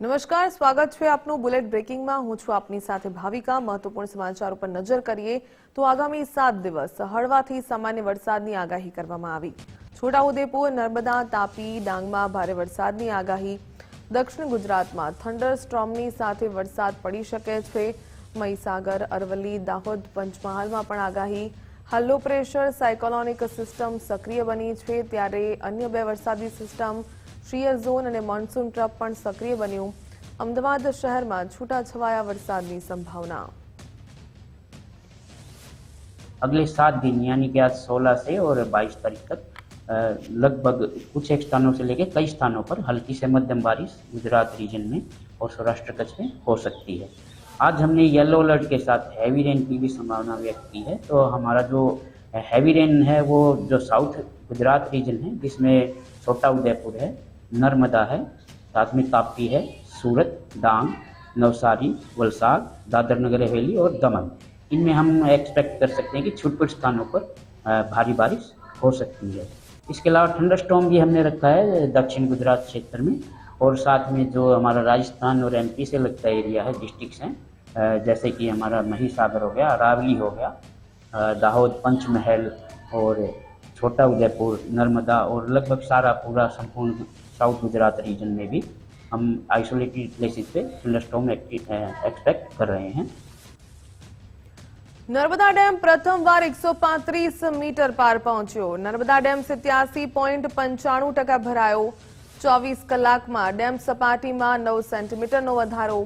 નમસ્કાર, સ્વાગત છે આપનું બુલેટ બ્રેકિંગમાં। હું છું આપની સાથે ભાવિકા। મહત્વપૂર્ણ સમાચાર પર નજર કરીએ તો આગામી 7 દિવસ હળવાથી સામાન્ય વરસાદની આગાહી કરવામાં આવી। છોટાઉદેપુર, નર્મદા, તાપી, ડાંગમાં ભારે વરસાદની આગાહી। દક્ષિણ ગુજરાતમાં થંડર સ્ટ્રોમની સાથે વરસાદ પડી શકે છે। મહીસાગર, અરવલ્લી, દાહોદ, પંચમહાલમાં પણ આગાહી। હાલ લો પ્રેશર સાયક્લોનિક સિસ્ટમ સક્રિય બની છે, ત્યારે અન્ય બે વરસાદી સિસ્ટમ શિયર ઝોન અને મોન્સૂન ટ્રફ પણ સક્રિય બન્યું। અમદાવાદ શહેરમાં છૂટાછવાયા વરસાદની સંભાવના। अगले 7 दिन यानी कि आज 16 से और 22 तारीख तक लगभग कुछ एक स्थानों से लेकर कई स्थानों पर हल्की से मध्यम बारिश गुजरात रीजन में और सौराष्ट्र कच्छ में हो सकती है। आज हमने येलो अलर्ट के साथ हैवी रेन की भी संभावना व्यक्त की है। तो हमारा जो हैवी रेन है वो जो साउथ गुजरात रीजन है, जिसमें छोटा उदयपुर है, नर्मदा है, साथ में तापी है, सूरत, डांग, नवसारी, वलसाड, दादर नगर हवेली और दमन, इनमें हम एक्सपेक्ट कर सकते हैं कि छुट-पुट स्थानों पर भारी बारिश हो सकती है। इसके अलावा थंडरस्टॉर्म भी हमने रखा है दक्षिण गुजरात क्षेत्र में, और साथ में जो हमारा राजस्थान और एमपी से लगता एरिया है, डिस्ट्रिक्ट्स हैं, जैसे कि हमारा महीसागर हो गया, अरावली हो गया, दाहोद, पंचमहल और छोटा उदयपुर, नर्मदा और लगभग सारा पूरा संपूर्ण साउथ गुजरात रीजन में भी हम आइसोलेटेड प्लेसेस पे थंडरस्टॉर्म एक्सपेक्ट कर रहे हैं। नर्मदा डेम प्रथमवार 135 मीटर पार पहुंच्यो। नर्मदा डेम 87.95% भरायो। 24 कलाकमां डेम सपाटीमां 9 सेंटीमीटरनो वधारो।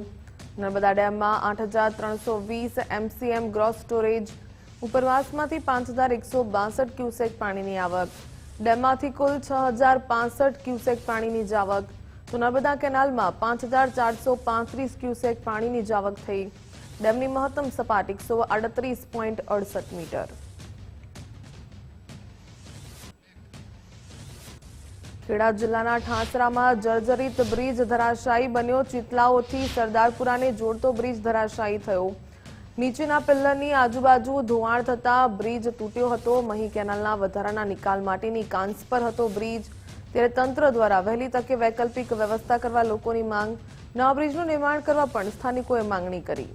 नर्मदा डेममां 8320 एमसीएम ग्रॉस स्टोरेज। उपरवासमांथी 5162 क्यूसेक पाणीनी आवक। डेममांथी कुल 6065 क्यूसेक पाणीनी जावक। तो नर्मदा केनालमां 5435 क्यूसेक पाणीनी जावक थई। डेमनी महत्तम सपाट 138.68 मीटर। खेड़ा जिल्लाना ठासरामां जर्जरित ब्रिज धराशायी बन्यो। चीतलाओथी सरदारपुराने जोड़तो ब्रिज धराशायी थयो। નીચેના પિલ્લરની આજુબાજુ ધોવાણ થતા બ્રિજ તૂટ્યો હતો। મહી કેનાલના વધારાના નિકાલ માટેની કાંસ પર હતો બ્રિજ, ત્યારે તંત્ર દ્વારા વહેલી તકે વૈકલ્પિક વ્યવસ્થા કરવા લોકોની માંગ। નવા બ્રિજનું નિર્માણ કરવા પણ સ્થાનિકોએ માંગણી કરી।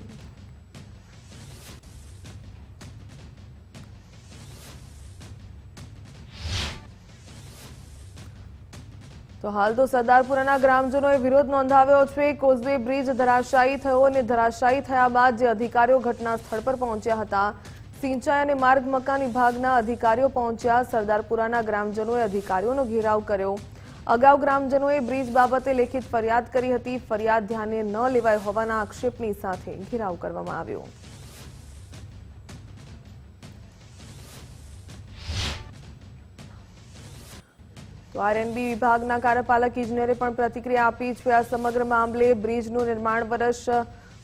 तो हाल तो सरदारपुराना ग्रामजनोए विरोध नोंधाव्यो छे। कोઝવે ब्रिज धराशायी थयो અને ધરાશાયી થયા બાદ જે અધિકારીઓ ઘટના સ્થળ પર પહોંચ્યા હતા, સિંચાઈ અને માર્ગ મકાન વિભાગના અધિકારીઓ પહોંચ્યા। સરદારપુરાના ગ્રામજનોએ અધિકારીઓનો ઘેરાવ કર્યો। અગાઉ ગ્રામજનોએ બ્રિજ બાબતે લેખિત ફરિયાદ કરી હતી। ફરિયાદ ધ્યાને ન લેવાઈ હોવાના આક્ષેપની સાથે ઘેરાવ કરવામાં આવ્યો। तो आरएनबी विभागना कार्यपालक इंजीनियरे पण प्रतिक्रिया आपी छे। आ समग्र मामले ब्रिजનું निर्माण वर्ष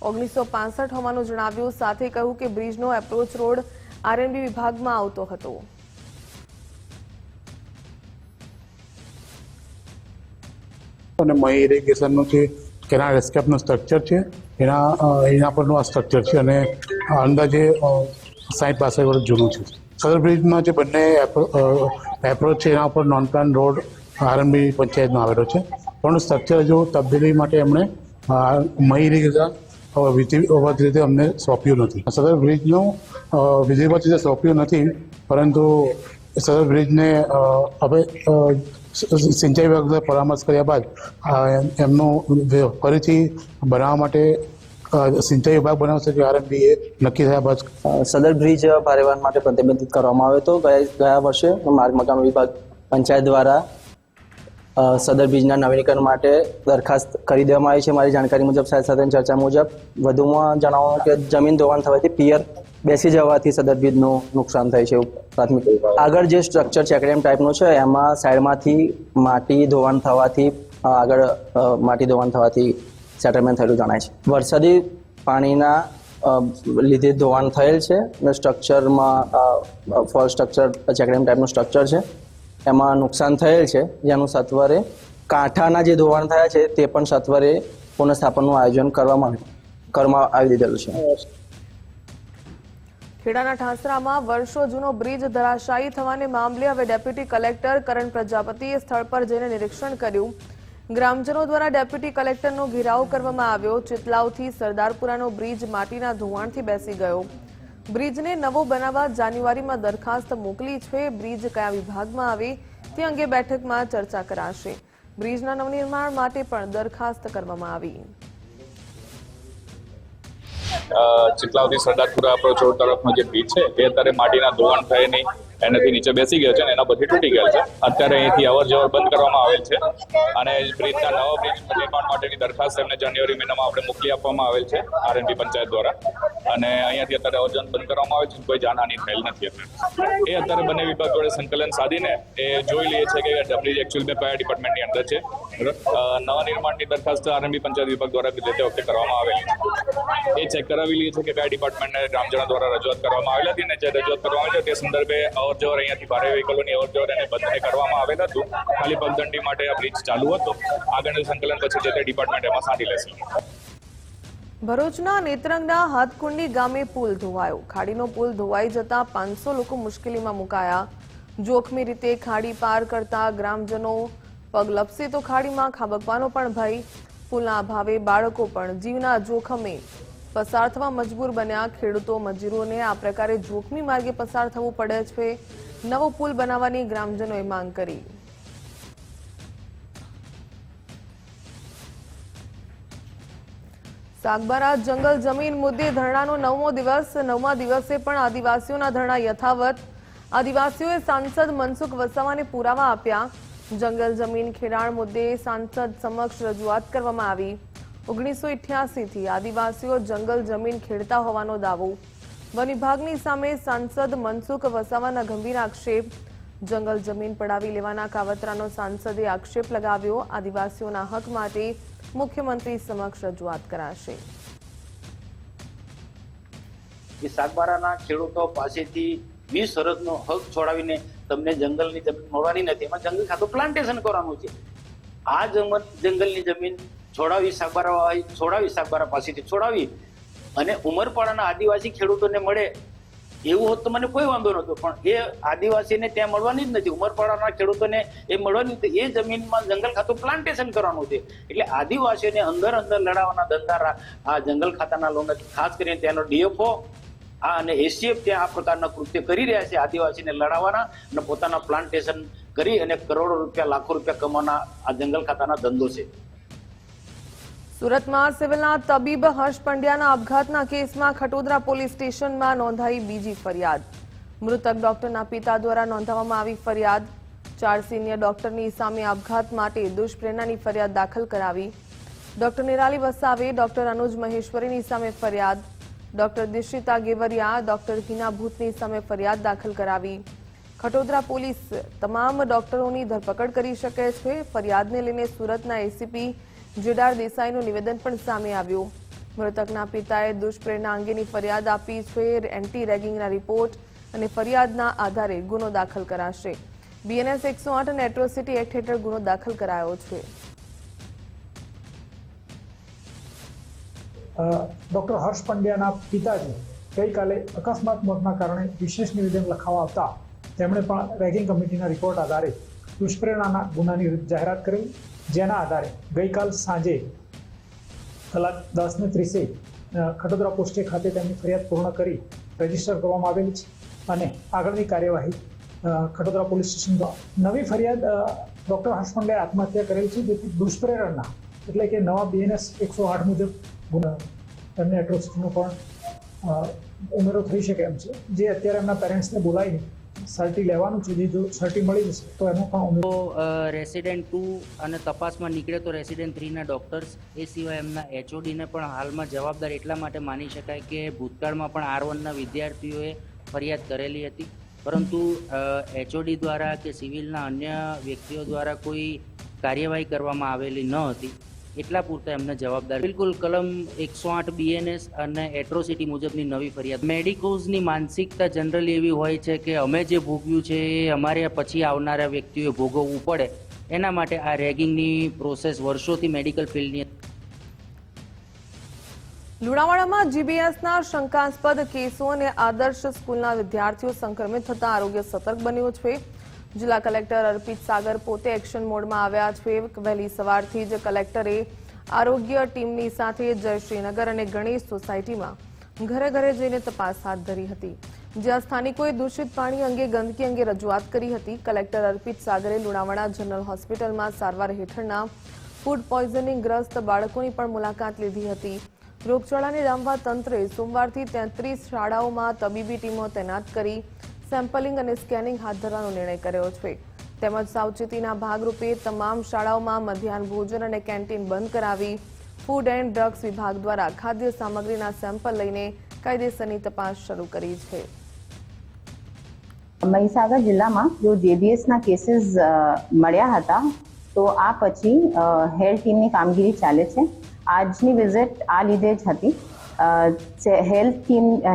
1965 होવાનું જણાવ્યું। સાથે કહ્યું કે બ્રિજનો એપ્રોચ રોડ આરએનબી વિભાગમાં આવતો હતો। અને મહી ઇરિગેશનનું જે કેનાલ એસ્કેપનું સ્ટ્રક્ચર છે એના પરનું આ સ્ટ્રક્ચર છે અને અંદાજે 60-62 વર્ષ જૂનું છે। સદર બ્રિજમાં જે બંને એપ્રોચ છે એના ઉપર નોન પ્લાન રોડ આરએનબી પંચાયતમાં આવેલો છે, પણ સ્ટ્રક્ચર હજુ તબદીલી માટે એમણે મહી ઇરિગેશન વિધિવત રીતે અમને સોંપ્યું નથી। સદર બ્રિજનું વિધિવત રીતે સોંપ્યું નથી, પરંતુ સદર બ્રિજને હવે સિંચાઈ વિભાગ પરામર્શ કર્યા બાદ એમનું ફરીથી બનાવવા માટે સિંચાઈ વિભાગ બનાવશે કે આરએનબી એ નક્કી થયા બાદ સદર બ્રિજ ભારે વાહન માટે પ્રતિબંધિત કરવામાં આવ્યો હતો। ગયા વર્ષે માર્ગ મકાન વિભાગ પંચાયત દ્વારા સદર બ્રિજના નવીનીકરણ માટે દરખાસ્ત કરી દેવામાં આવી છે। મારી જાણકારી મુજબ સાથેની ચર્ચા મુજબ વધુમાં જણાવો કે જમીન ધોવાણ થવાથી પિયર બેસી જવાથી સદર બ્રિજનું નુકસાન થાય છે। પ્રાથમિક આગળ જે સ્ટ્રક્ચર ચેકડેમ ટાઈપનું છે એમાં સાઈડમાંથી માટી ધોવાણ થવાથી સેટલમેન્ટ થયેલું જણાય છે। વરસાદી પાણીના લીધે ધોવાણ થયેલ છે અને સ્ટ્રક્ચરમાં ફોલ સ્ટ્રક્ચર ચેકડેમ ટાઈપનું સ્ટ્રક્ચર છે એમાં નુકસાન થયેલ છે, જેનું સત્વરે કાંઠાના જે ધોવાણ થયા છે તે પણ સત્વરે પુનઃસ્થાપનનું આયોજન કરવામાં આવી દીધેલું છે। ખેડાના ઠાસરામાં વર્ષો જૂનો બ્રિજ ધરાશાયી થવાને મામલે હવે ડેપ્યુટી કલેક્ટર કરણ પ્રજાપતિએ સ્થળ પર જઈને નિરીક્ષણ કર્યું। ગ્રામજનો દ્વારા ડેપ્યુટી કલેક્ટરનો ઘેરાવ કરવામાં આવ્યો. ચિતલાવથી સરદારપુરાનો બ્રિજ માટીના ધોવાણથી બેસી ગયો. બ્રિજને નવો બનાવવા જાન્યુઆરીમાં દરખાસ્ત મોકલી છે. બ્રિજ કયા વિભાગમાં આવે તે અંગે બેઠકમાં ચર્ચા કરાશે. બ્રિજના નવનિર્માણ માટે પણ દરખાસ્ત કરવામાં આવી. ચિતલાવથી સરદારપુરા અપ્રોચ રોડ તરફનો જે બ્રિજ છે એ અત્યારે માટીના ધોવાણ થઈને એનાથી નીચે બેસી ગયો છે અને એના પછી તૂટી ગયેલ છે. અત્યારે અહીંથી અવર જવર બંધ કરવામાં આવેલ છે અને બ્રિજના નવા બ્રિજ નિર્માણ માટેની દરખાસ્ત એમને જાન્યુઆરી મહિનામાં આપણે મોકલી આપવામાં આવેલ છે આરએનબી પંચાયત દ્વારા અને અહીંયાથી અત્યારે અવર જવર બંધ કરવામાં આવેલ છે. કોઈ જાનહાનિ થયેલ નથી. અત્યારે એ અત્યારે બંને વિભાગ જોડે સંકલન સાધીને એ જોઈ લઈએ છે કે બ્રિજ એકચ્યુઅલી કયા ડિપાર્ટમેન્ટની અંદર છે. નવા નિર્માણની દરખાસ્ત આરએનબી પંચાયત વિભાગ દ્વારા તે વખતે કરવામાં આવેલી છે. એ ચેક કરાવી લઈએ છીએ કે કયા ડિપાર્ટમેન્ટને ગ્રામજનો દ્વારા રજૂઆત કરવામાં આવેલ હતી અને જે રજૂઆત કરવામાં આવી છે તે સંદર્ભે અવર જવર અહીંયાથી ભારે વ્હીકલોની અવર જવર એને બંધ કરવામાં આવેલ હતું. ખાલી પગદંડી માટે આ બ્રિજ ચાલુ હતો. આગળનું સંકલન પછી જે તે ડિપાર્ટમેન્ટ એમાં સાંધી લેશે. ભરૂચના નેત્રંગના હાથકુંડી ગામે પુલ ધોવાયો. ખાડીનો પુલ ધોવાઈ જતા 500 લોકો મુશ્કેલીમાં મુકાયા. જોખમી રીતે ખાડી પાર કરતા ગ્રામજનો પગ લપસે તો ખાડીમાં ખાબકવાનો પણ ભય. પુલના અભાવે બાળકો પણ જીવના જોખમે પસાર થવા મજબૂર બન્યા. ખેડૂતો મજૂરોને આ પ્રકારે જોખમી માર્ગે પસાર થવું પડે છે. નવો પુલ બનાવવાની ગ્રામજનોએ માંગ કરી. સાગબારા જંગલ જમીન મુદ્દે ધરણાનો 9મો દિવસ. 9મા દિવસે પણ આદિવાસીઓના ધરણા યથાવત. આદિવાસીઓએ સાંસદ મનસુખ વસાવાને પુરાવા આપ્યા. જંગલ જમીન ખેડાણ મુદ્દે સાંસદ સમક્ષ રજૂઆત કરવામાં આવી. 1988 થી આદિવાસીઓ જંગલ જમીન ખેડતા હોવાનો દાવો. વન વિભાગની સામે સાંસદ મનસુખ વસાવાના ગંભીર આક્ષેપ. જંગલ જમીન પડાવી લેવાના કાવતરાનો સાંસદે આક્ષેપ લગાવ્યો. આદિવાસીઓના હક માટે મુખ્યમંત્રી સમક્ષ રજૂઆત કરાશે. સાગબારાના ખેડૂતો પાસેથી 20 વર્ષનો હક છોડાવીને તમને જંગલની જમીન મળવાની નથી. એમાં જંગલ ખાતું પ્લાન્ટેશન કરવાનું છે. આ જંગલની જમીન છોડાવી સાગબારા પાસેથી છોડાવી અને ઉમરપાડાના આદિવાસી ખેડૂતોને મળે એવું હોત તો મને કોઈ વાંધો નહોતો. પણ એ આદિવાસીને ત્યાં મળવાની જ નથી. ઉમરપાડાના ખેડૂતોને એ મળવાની નથી. એ જમીનમાં જંગલ ખાતું પ્લાન્ટેશન કરવાનું છે. એટલે આદિવાસીઓને અંદર લડાવવાના ધંધા આ જંગલ ખાતાના લોકો ખાસ કરીને ત્યાંનો ડીએફઓ અને એસીએફ ત્યાં આ પ્રકારના કૃત્ય કરી રહ્યા છે. આદિવાસીને લડાવવાના અને પોતાના પ્લાન્ટેશન કરી અને કરોડો રૂપિયા લાખો રૂપિયા કમાવાના આ જંગલ ખાતાના ધંધો છે. સુરતમાં સિવિલના તબીબ હર્ષ પંડ્યાના આપઘાતના કેસમાં ખટોદરા પોલીસ સ્ટેશનમાં નોંધાઈ બીજી ફરિયાદ. મૃતક ડોક્ટરના પિતા દ્વારા નોંધાવવામાં આવી ફરિયાદ. 4 સિનિયર ડોક્ટરની સામે આપઘાત માટે દુષ્પ્રેરણાની ફરિયાદ દાખલ કરાવી. ડોક્ટર નિરાલી વસાવે ડોક્ટર અનુજ મહેશ્વરીની સામે ફરિયાદ. ડોક્ટર દિશિતા ગેવરિયા ડોક્ટર હિના ભૂતની સામે ફરિયાદ દાખલ કરાવી. ખટોદરા પોલીસ તમામ ડોક્ટરોની ધરપકડ કરી શકે છે. ફરિયાદને લઈને સુરતના એસીપી જીડાર દેસાઈનું નિવેદન પણ સામે આવ્યું. મૃતકના પિતાએ દુષ્પ્રેરણા અંગેની ફરિયાદ આપી છે. એન્ટી રેગિંગના રિપોર્ટ અને ફરિયાદના આધારે ગુનો દાખલ કરાશે. બીએનએસ 108 અને એટ્રોસિટી એક્ટ હેઠળ ગુનો દાખલ કરાયો છે. ડોક્ટર હર્ષ પંડ્યાના પિતાજી ગઈકાલે અકસ્માત મોતના કારણે વિશેષ નિવેદન લખાવવા આવતા તેમણે પણ રેગિંગ કમિટીના રિપોર્ટ આધારે દુષ્પ્રેરણાના ગુનાની જાહેરાત કરી. જેના આધારે ગઈકાલ સાંજે કલાક 10:30 ખટોદરા પોસ્ટે ખાતે તેમની ફરિયાદ પૂર્ણ કરી રજીસ્ટર કરવામાં આવેલી છે અને આગળની કાર્યવાહી ખટોદરા પોલીસ સ્ટેશન દ્વારા નવી ફરિયાદ ડોક્ટર હર્ષ પંડ્યાએ આત્મહત્યા કરેલી છે. જેથી દુષ્પ્રેરણના એટલે કે નવા બીએનએસ 108 મુજબ એમને એટ્રોસિટીનો પણ ઉમેરો થઈ શકે એમ છે. જે અત્યારે એમના પેરેન્ટ્સને બોલાવીને સર્ટી લેવાનું છે. જે જો સર્ટી મળી જશે તો એનો પણ ઉમેરો. રેસિડેન્ટ 2 અને તપાસમાં નીકળે તો રેસિડેન્ટ 3ના ડૉક્ટર્સ એ સિવાય એમના એચઓડીને પણ હાલમાં જવાબદાર એટલા માટે માની શકાય કે ભૂતકાળમાં પણ R1ના વિદ્યાર્થીઓએ ફરિયાદ કરેલી હતી. પરંતુ એચઓડી દ્વારા કે સિવિલના અન્ય વ્યક્તિઓ દ્વારા કોઈ કાર્યવાહી કરવામાં આવેલી ન હતી. એટલા પૂરતા એમને જવાબદાર. બિલકુલ કલમ 108 બીએનએસ અને એટ્રોસિટી મુજબની નવી ફરિયાદ. મેડિકોઝની માનસિકતા જનરલી એવી હોય છે કે અમે જે ભોગવ્યું છે એ અમારે પછી આવનારા વ્યક્તિઓએ ભોગવવું પડે. એના માટે આ રેગિંગની પ્રોસેસ વર્ષોથી મેડિકલ ફિલ્ડની. લુણાવાડામાં જીબીએસના શંકાસ્પદ કેસો અને આદર્શ સ્કૂલના વિદ્યાર્થીઓ સંક્રમિત થતા આરોગ્ય સતર્ક બન્યું છે. જિલ્લા કલેક્ટર અર્પિત સાગર પોતે એક્શન મોડમાં આવ્યા છે. વહેલી સવારથી જ કલેક્ટરે આરોગ્ય ટીમની સાથે જયશ્રીનગર અને ગણેશ સોસાયટીમાં ઘરે ઘરે જઈને તપાસ હાથ ધરી હતી, જ્યાં સ્થાનિકોએ દૂષિત પાણી અંગે ગંદકી અંગે રજૂઆત કરી હતી. કલેક્ટર અર્પિત સાગરે લુણાવાડા જનરલ હોસ્પિટલમાં સારવાર હેઠળના ફૂડ પોઈઝનિંગગ્રસ્ત બાળકોની પણ મુલાકાત લીધી હતી. રોગચાળાને ડામવા તંત્રે સોમવારથી 33 શાળાઓમાં તબીબી ટીમો તૈનાત કરી સેમ્પલિંગ અને સ્કેનિંગ હાથ ધરવાનો નિર્ણય કર્યો છે. તેમજ સાવચેતીના ભાગરૂપે તમામ શાળાઓમાં મધ્યાહન ભોજન અને કેન્ટીન બંધ કરાવી ફૂડ એન્ડ ડ્રગ્સ વિભાગ દ્વારા ખાદ્ય સામગ્રીના સેમ્પલ લઈને કાયદેસરની તપાસ શરૂ કરી છે. મહીસાગર જિલ્લામાં જો જેબીએસના કેસીસ મળ્યા હતા, તો આ પછી હેલ્થ ટીમની કામગીરી ચાલે છે. આજની વિઝિટ આ લીધે જ હતી.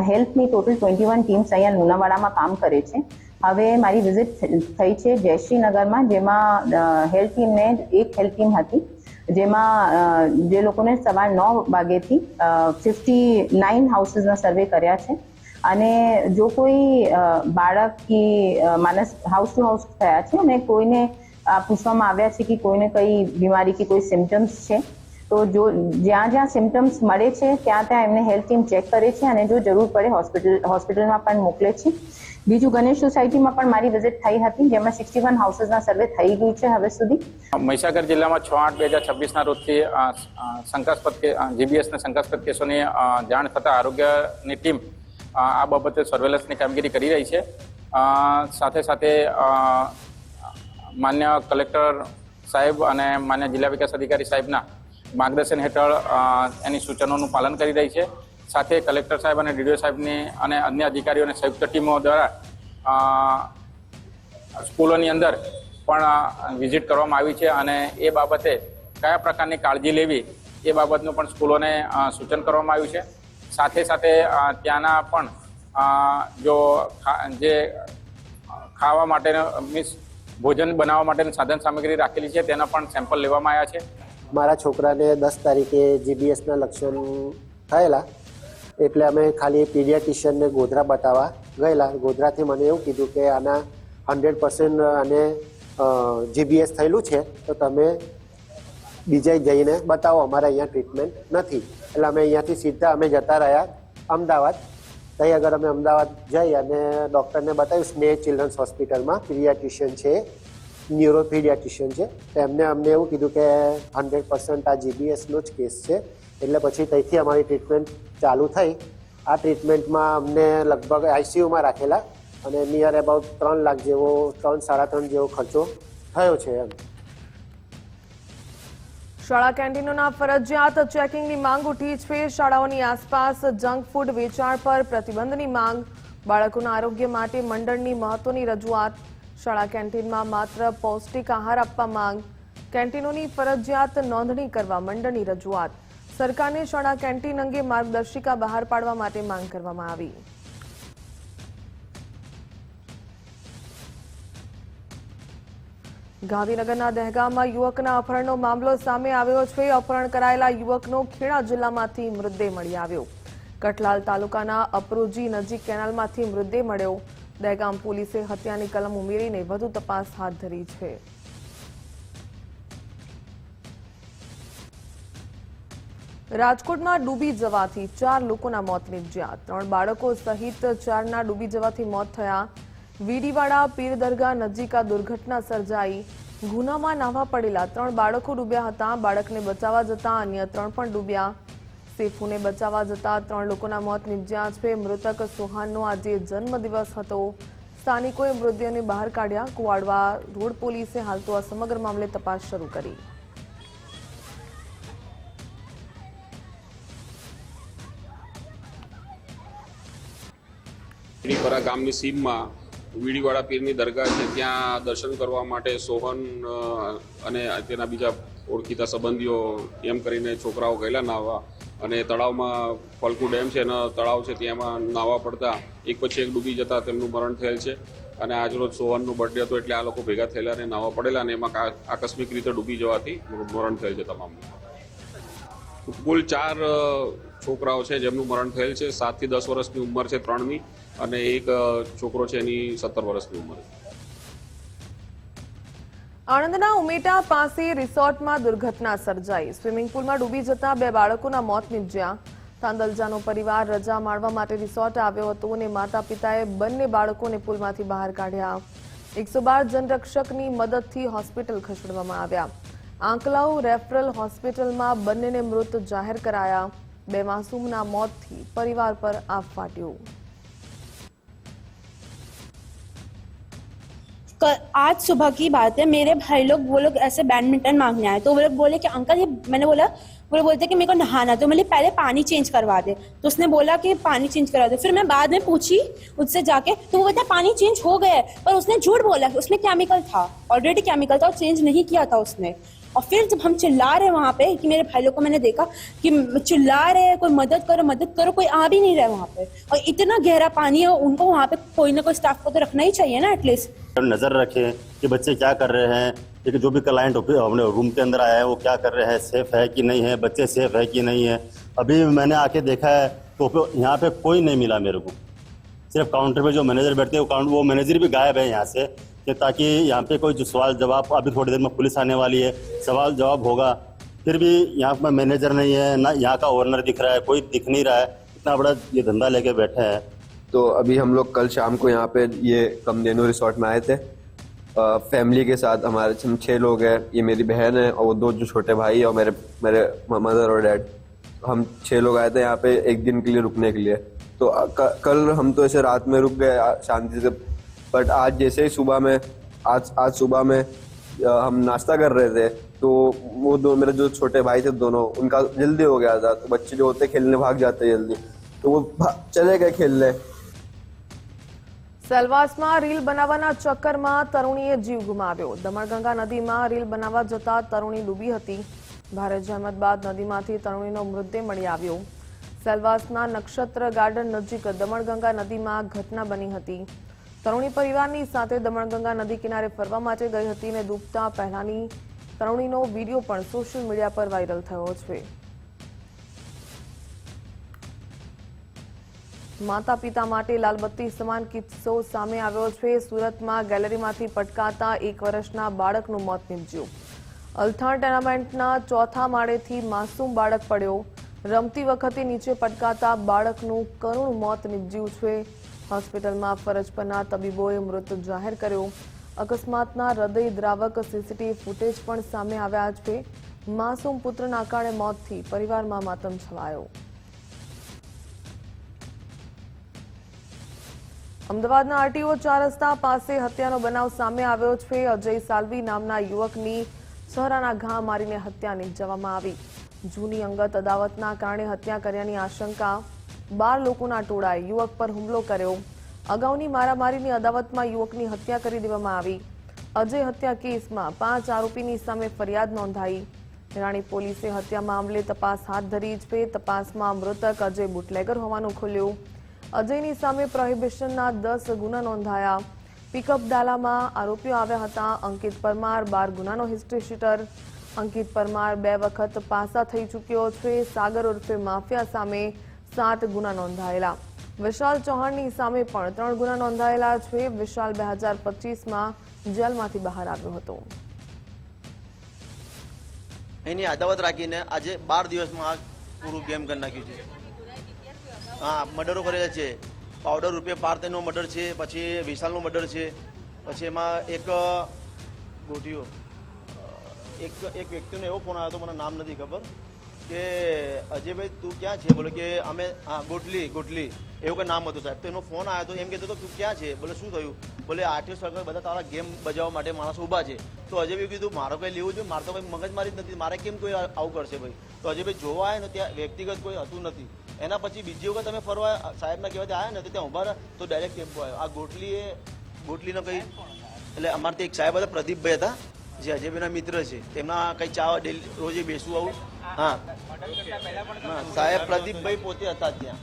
હેલ્થની ટોટલ 21 ટીમ્સ અહીંયા લુણાવાડામાં કામ કરે છે. હવે મારી વિઝિટ થઈ છે જયશ્રીનગરમાં, જેમાં હેલ્થ ટીમને એક હેલ્થ ટીમ હતી, જેમાં જે લોકોને સવાર 9 વાગ્યાથી 59 હાઉસીસના સર્વે કર્યા છે. અને જો કોઈ બાળક કે માણસ હાઉસ ટુ હાઉસ થયા છે અને કોઈને પૂછવામાં આવ્યા છે કે કોઈને કઈ બીમારી કે કોઈ સિમ્ટમ્સ છે, તો જો જ્યાં જ્યાં સિમ્ટમ્સ મળે છે ત્યાં ત્યાં એમને હેલ્થ ટીમ ચેક કરે છે અને જો જરૂર પડે હોસ્પિટલમાં પણ મોકલે છે. બીજું ગણેશ સોસાયટીમાં પણ મારી વિઝિટ થઈ હતી, જેમાં 61 હાઉસીસના સર્વે થઈ ગયું છે હવે સુધી. મહીસાગર જિલ્લામાં 6/8/2026ના રોજથી શંકાસ્પદ જીબીએસના શંકાસ્પદ કેસોની જાણ થતાં આરોગ્યની ટીમ આ બાબતે સર્વેલન્સની કામગીરી કરી રહી છે. સાથે સાથે માન્ય કલેક્ટર સાહેબ અને માન્ય જિલ્લા વિકાસ અધિકારી સાહેબના માર્ગદર્શન હેઠળ એની સૂચનોનું પાલન કરી રહી છે. સાથે કલેક્ટર સાહેબ અને ડીડીઓ સાહેબની અને અન્ય અધિકારીઓની સંયુક્ત ટીમો દ્વારા સ્કૂલોની અંદર પણ વિઝિટ કરવામાં આવી છે અને એ બાબતે કયા પ્રકારની કાળજી લેવી એ બાબતનું પણ સ્કૂલોને સૂચન કરવામાં આવ્યું છે. સાથે સાથે ત્યાંના પણ જો જે ખાવા માટેનો મીન્સ ભોજન બનાવવા માટેની સાધન સામગ્રી રાખેલી છે તેના પણ સેમ્પલ લેવામાં આવ્યા છે. મારા છોકરાને 10 તારીખે જીબીએસના લક્ષણ થયેલા, એટલે અમે ખાલી પીડિયાટિશિયનને ગોધરા બતાવવા ગયેલા. ગોધરાથી મને એવું કીધું કે આના 100% આને જીબીએસ થયેલું છે, તો તમે બીજે જઈને બતાવો, અમારે અહીંયા ટ્રીટમેન્ટ નથી. એટલે અમે અહીંયાથી સીધા અમે જતા રહ્યા અમદાવાદ. ત્યાં આગળ અમે અમદાવાદ જઈ અને ડૉક્ટરને બતાવ્યું. સ્નેહ ચિલ્ડ્રન્સ હોસ્પિટલમાં પીડિયાટિશિયન છે, ન્યુરો પીડિયાટિશિયન છે. તો એમને અમને એવું કીધું કે 100% આ જીબીએસનો જ કેસ છે. એટલે પછી ત્યાંથી અમારી ટ્રીટમેન્ટ ચાલુ થઈ. આ ટ્રીટમેન્ટમાં અમને લગભગ આઈસીયુમાં રાખેલા અને નિયર અબાઉટ 3 લાખ જેવો 3-3.5 જેવો ખર્ચો થયો છે એમ. શાળા કેન્ટીનોના ફરજિયાત ચેકિંગની માંગ ઉઠી છે. શાળાઓની આસપાસ જંક ફૂડ વેચાણ પર પ્રતિબંધની માંગ. બાળકોના આરોગ્ય માટે મંડળની મહત્વની રજૂઆત. શાળા કેન્ટીનમાં માત્ર પૌષ્ટિક આહાર આપવા માંગ. કેન્ટીનોની ફરજિયાત નોંધણી કરવા મંડળની રજૂઆત. સરકારને શાળા કેન્ટીન અંગે માર્ગદર્શિકા બહાર પાડવા માટે માંગ કરવામાં આવી. ગાંધીનગરના દહેગામમાં યુવકના અપહરણનો મામલો સામે આવ્યો છે. અપહરણ કરાયેલા યુવકનો ખેડા જિલ્લામાંથી મૃતદેહ મળી આવ્યો. કઠલાલ તાલુકાના અપરોજી નજીક કેનાલમાંથી મૃતદેહ મળ્યો. દહેગામ પોલીસે હત્યાની કલમ ઉમેરીને વધુ તપાસ હાથ ધરી છે. રાજકોટમાં ડૂબી જવાથી 4 લોકોના મોત નીપજ્યા. 3 બાળકો સહિત 4ના ડૂબી જવાથી મોત થયા. વીડીવાડા પીર દરગાહ નજીક આ દુર્ઘટના સર્જાઈ. ગુનામાં નાહવા પડેલા 3 બાળકો ડૂબ્યા હતા. બાળકને બચાવવા જતા અન્ય 3 પણ ડૂબ્યા. સેફુને બચાવવા જતા 3 લોકોના મોત નીપજ્યા છે. મૃતક સોહાનનો આજે જન્મદિવસ હતો. સ્થાનિકોએ મૃતદેહને બહાર કાઢ્યા. કુવાડવા રોડ પોલીસે હાલ તો આ સમગ્ર મામલે તપાસ શરૂ કરી. વીડીપરા ગામની સીમમાં વીડીવાડા પીરની દરગાહ છે, ત્યાં દર્શન કરવા માટે સોહન અને તેના બીજા ઓળખીતા સંબંધીઓ એમ કરીને છોકરાઓ ગયેલા નાહવા અને તળાવમાં ફલકુ ડેમ છે અને તળાવ છે તેમાં નાહવા પડતા એક પછી એક ડૂબી જતા તેમનું મરણ થયેલ છે. અને આજરોજ સોહનનો બર્થડે હતો એટલે આ લોકો ભેગા થયેલા અને નાહવા પડેલા અને એમાં આકસ્મિક રીતે ડૂબી જવાથી મરણ થયેલ છે તમામ. કુલ 4 છોકરાઓ છે જેમનું મરણ થયેલ છે. 7 થી 10 વર્ષની ઉંમર છે 3ની અને એક છોકરો છે એની 17 વર્ષની ઉંમર છે. આણંદના ઉમેટા પાસે રિસોર્ટમાં દુર્ઘટના સર્જાઈ. સ્વિમિંગ પુલમાં ડૂબી જતા 2 બાળકોના મોત નીપજ્યા. તાંદલજાનો પરિવાર રજા માણવા માટે રિસોર્ટ આવ્યો હતો અને માતા પિતાએ બંને બાળકોને પુલમાંથી બહાર કાઢ્યા. 112 જનરક્ષકની મદદથી હોસ્પિટલ ખસેડવામાં આવ્યા. આંકલાવ રેફરલ હોસ્પિટલમાં બંનેને મૃત જાહેર કરાયા. 2 માસૂમના મોતથી પરિવાર પર આફ ફાટ્યું. आज सुबह की बात है, मेरे भाई लोग वो लोग ऐसे बैडमिंटन मांगने आए तो वो लोग बोले कि अंकल ये, मैंने बोला, वो लोग बोलते कि मेरे को नहाना, तो मैंने पहले पानी चेंज करवा दे, तो उसने बोला कि पानी चेंज करवा दे. फिर मैं बाद में पूछी उससे जाके तो वो कहता पानी चेंज हो गया है, पर उसने झूठ बोला कि उसमें केमिकल था, ऑलरेडी केमिकल था और चेंज नहीं किया था उसने. और फिर जब हम चिल्ला रहे वहाँ पे कि मेरे भाई लोग को मैंने देखा कि चिल्ला रहे हैं कोई मदद करो, कोई आ भी नहीं रहा वहाँ पे. और इतना गहरा पानी है, उनको वहाँ पे कोई ना कोई स्टाफ को तो रखना ही चाहिए ना एटलीस्ट. नजर रखें कि बच्चे क्या कर रहे हैं, कि जो भी क्लाइंट अपने रूम के अंदर आया है वो क्या कर रहे हैं, सेफ है कि नहीं है, बच्चे सेफ है कि नहीं है. अभी मैंने आके देखा है तो यहाँ पे कोई नहीं मिला मेरे को. सिर्फ काउंटर पे जो मैनेजर बैठते हैं वो मैनेजर भी गायब है यहाँ से, कि ताकि यहाँ पे कोई जो सवाल जवाब, अभी थोड़ी देर में पुलिस आने वाली है, सवाल जवाब होगा. फिर भी यहाँ पर मैनेजर नहीं है ना, यहाँ का ओनर दिख रहा है, कोई दिख नहीं रहा है. इतना बड़ा ये धंधा लेके बैठे हैं. तो अभी हम लोग कल शाम को यहाँ पे ये कमधेनु रिसोर्ट में आए थे फैमिली के साथ. हमारे हम 6 लोग हैं, ये मेरी बहन है और वो 2 जो छोटे भाई है और मेरे मदर और डैड. हम 6 लोग आए थे यहाँ पे एक दिन के लिए रुकने के लिए. तो कल हम तो ऐसे रात में रुक गए शांति से, बट आज जैसे ही सुबह में आज सुबह में हम नाश्ता कर रहे थे तो वो 2 मेरे जो छोटे भाई थे दोनों, उनका जल्दी हो गया था. तो बच्चे जो होते खेलने भाग जाते जल्दी, तो वो चले गए खेलने. સેલવાસમાં રીલ બનાવવાના ચક્કરમાં તરુણીએ જીવ ગુમાવ્યો. દમણગંગા નદીમાં રીલ બનાવવા જતા તરુણી ડૂબી હતી. ભારે જહેમત બાદ નદીમાંથી તરુણીનો મૃતદેહ મળી આવ્યો. સેલવાસના નક્ષત્ર ગાર્ડન નજીક દમણગંગા નદીમાં ઘટના બની હતી. તરુણી પરિવારની સાથે દમણગંગા નદી કિનારે ફરવા માટે ગઈ હતી અને ડૂબતા પહેલાની તરુણીનો વિડીયો પણ સોશિયલ મીડિયા પર વાયરલ થયો છે. માતા પિતા માટે લાલબત્તી સમાન કિસ્સો સામે આવ્યો છે. સુરતમાં ગેલેરીમાંથી પટકાતા 1 વર્ષના બાળકનું મોત નીપજ્યું. અલથાણ ટેનામેન્ટના 4થા માળેથી માસૂમ બાળક પડ્યો. રમતી વખતે નીચે પટકાતા બાળકનું કરુણ મોત નીપજ્યું છે. હોસ્પિટલમાં ફરજ પરના તબીબોએ મૃત જાહેર કર્યો. અકસ્માતના હૃદયદ્રાવક સીસીટીવી ફૂટેજ પણ સામે આવ્યા છે. માસૂમ પુત્રના અકાળે મોતથી પરિવારમાં માતમ છવાયો. અમદાવાદના આરટીઓ 4 રસ્તા પાસે હત્યાનો બનાવ સામે આવ્યો છે. અજય સાલ્વી નામના યુવકની ચહેરાના ઘા મારીને હત્યા નિપજાવવામાં આવી. જૂની અંગત અદાવતના કારણે હત્યા કર્યાની આશંકા. 12 લોકોના ટોળાએ યુવક પર હુમલો કર્યો. અગાઉની મારામારીની અદાવતમાં યુવકની હત્યા કરી દેવામાં આવી. અજય હત્યા કેસમાં 5 આરોપીની સામે ફરિયાદ નોંધાઈ. રાણી પોલીસે હત્યા મામલે તપાસ હાથ ધરી છે. તપાસમાં મૃતક અજય બુટલેગર હોવાનું ખુલ્યું. અજયની સામે પ્રોહિબિશનના 10 ગુના નોંધાયા. પિકઅપ ડાલામાં આરોપીઓ આવ્યા હતા. અંકિત પરમાર 12 ગુનાનો હિસ્ટ્રી શીટર. અંકિત પરમાર 2 વખત પાસા થઈ ચૂક્યો છે. સાગર ઉર્ફે માફિયા સામે 7 ગુના નોંધાયેલા. વિશાલ ચૌહાણની સામે પણ 3 ગુના નોંધાયેલા છે. વિશાલ 2025માં જેલમાંથી બહાર આવ્યો હતો. એની અદાવત રાખીને આજે 12 દિવસમાં આ પૂરું ગેમ કરી નાખ્યું છે. હા, મર્ડરો કરેલા છે. પાવડર રૂપિયા પાર્થનો મર્ડર છે, પછી વિશાલનો મર્ડર છે, પછી એમાં એક ગોટીઓ એક વ્યક્તિનો એવો ફોન આવ્યો હતો, મને નામ નથી ખબર, કે અજયભાઈ તું ક્યાં છે? બોલે કે અમે હા ગોટલી એવું કંઈ નામ હતું સાહેબ. તો એનો ફોન આવ્યો હતો, એમ કહેતો હતો તું ક્યાં છે? બોલે શું થયું? બોલે આરટીઓ સર્કલ બધા તારા ગેમ બજાવવા માટે માણસો ઊભા છે. તો અજયભાઈ કીધું મારો કંઈ લેવું જોઈએ, મારે તો કંઈ મગજમારી જ નથી, મારે કેમ કોઈ આવું કરશે ભાઈ? તો અજયભાઈ જોવા આવ્યા ને ત્યાં વ્યક્તિગત કોઈ હતું નથી. એના પછી બીજી વખત અમે ફરવા સાહેબના કહેવાથી આવ્યા ને ત્યાં ઊભા રહ્યા તો ડાયરેક્ટ ટેમ્પો આવ્યો. આ ગોટલીનો કંઈ એટલે અમારે ત્યાં એક સાહેબ હતા, પ્રદીપભાઈ હતા, જે અજયભાઈના મિત્ર છે. તેમના કંઈ ચા ડેલી રોજે બેસવું આવું. હા સાહેબ પ્રદીપભાઈ પોતે હતા ત્યાં.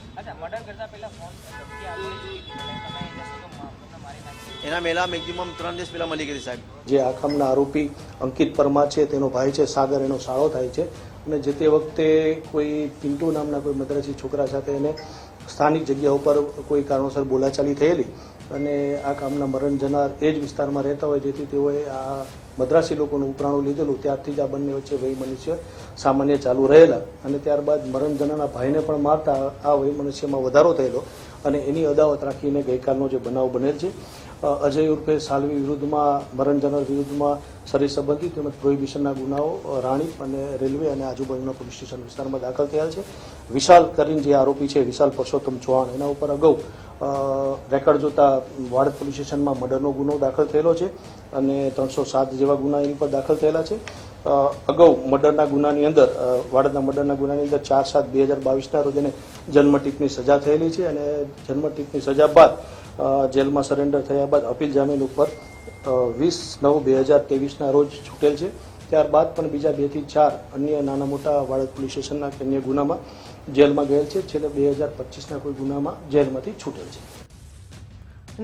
એના પહેલા મેક્સિમમ 3 દિવસ પહેલા મળી ગઈ સાહેબ. જે આ કામના આરોપી અંકિત પરમાર છે તેનો ભાઈ છે સાગર, એનો સાળો થાય છે. અને જે તે વખતે કોઈ પિન્ટુ નામના કોઈ મદ્રાસી છોકરા સાથે એને સ્થાનિક જગ્યા ઉપર કોઈ કારણોસર બોલાચાલી થયેલી અને આ કામના મરણ જનાર એ જ વિસ્તારમાં રહેતા હોય, જેથી તેઓએ આ મદ્રાસી લોકોનું ઉપરાણું લીધેલું ત્યારથી જ આ બંને વચ્ચે વૈમનસ્ય સામાન્ય ચાલુ રહેલા અને ત્યારબાદ મરણ જનારના ભાઈને પણ મારતા આ વૈમનસ્યમાં વધારો થયેલો અને એની અદાવત રાખીને ગઈકાલનો જે બનાવ બનેલ છે. અજય ઉર્ફે સાલવી વિરુદ્ધમાં મરણ જનાર વિરુદ્ધમાં શરીર સંબંધી તેમજ પ્રોહિબિશનના ગુનાઓ રાણીપ અને રેલવે અને આજુબાજુના પોલીસ સ્ટેશન વિસ્તારમાં દાખલ થયા છે. વિશાલ કરીને જે આરોપી છે વિશાલ પરસોત્તમ ચૌહાણ એના ઉપર અગાઉ રેકર્ડ જોતા વાડદ પોલીસ સ્ટેશનમાં મર્ડરનો ગુનો દાખલ થયેલો છે અને 307 જેવા ગુના એની પર દાખલ થયેલા છે. અગાઉ મર્ડરના ગુનાની અંદર વાડદના મર્ડરના ગુનાની અંદર 4/7/2022ના રોજ એને જન્મટીપની સજા થયેલી છે અને જન્મટીપની સજા બાદ જેલમાં સરેન્ડર થયા બાદ અપીલ જામીન ઉપર 20/9/2023ના રોજ છૂટેલ છે. ત્યારબાદ પણ બીજા 2 થી 4 અન્ય નાના મોટા વાડદ પોલીસ સ્ટેશનના અન્ય ગુનામાં જેલમાં ગયેલ છે. છેલ્લે 2025ના કોઈ ગુનામાં જેલમાંથી છૂટેલ છે.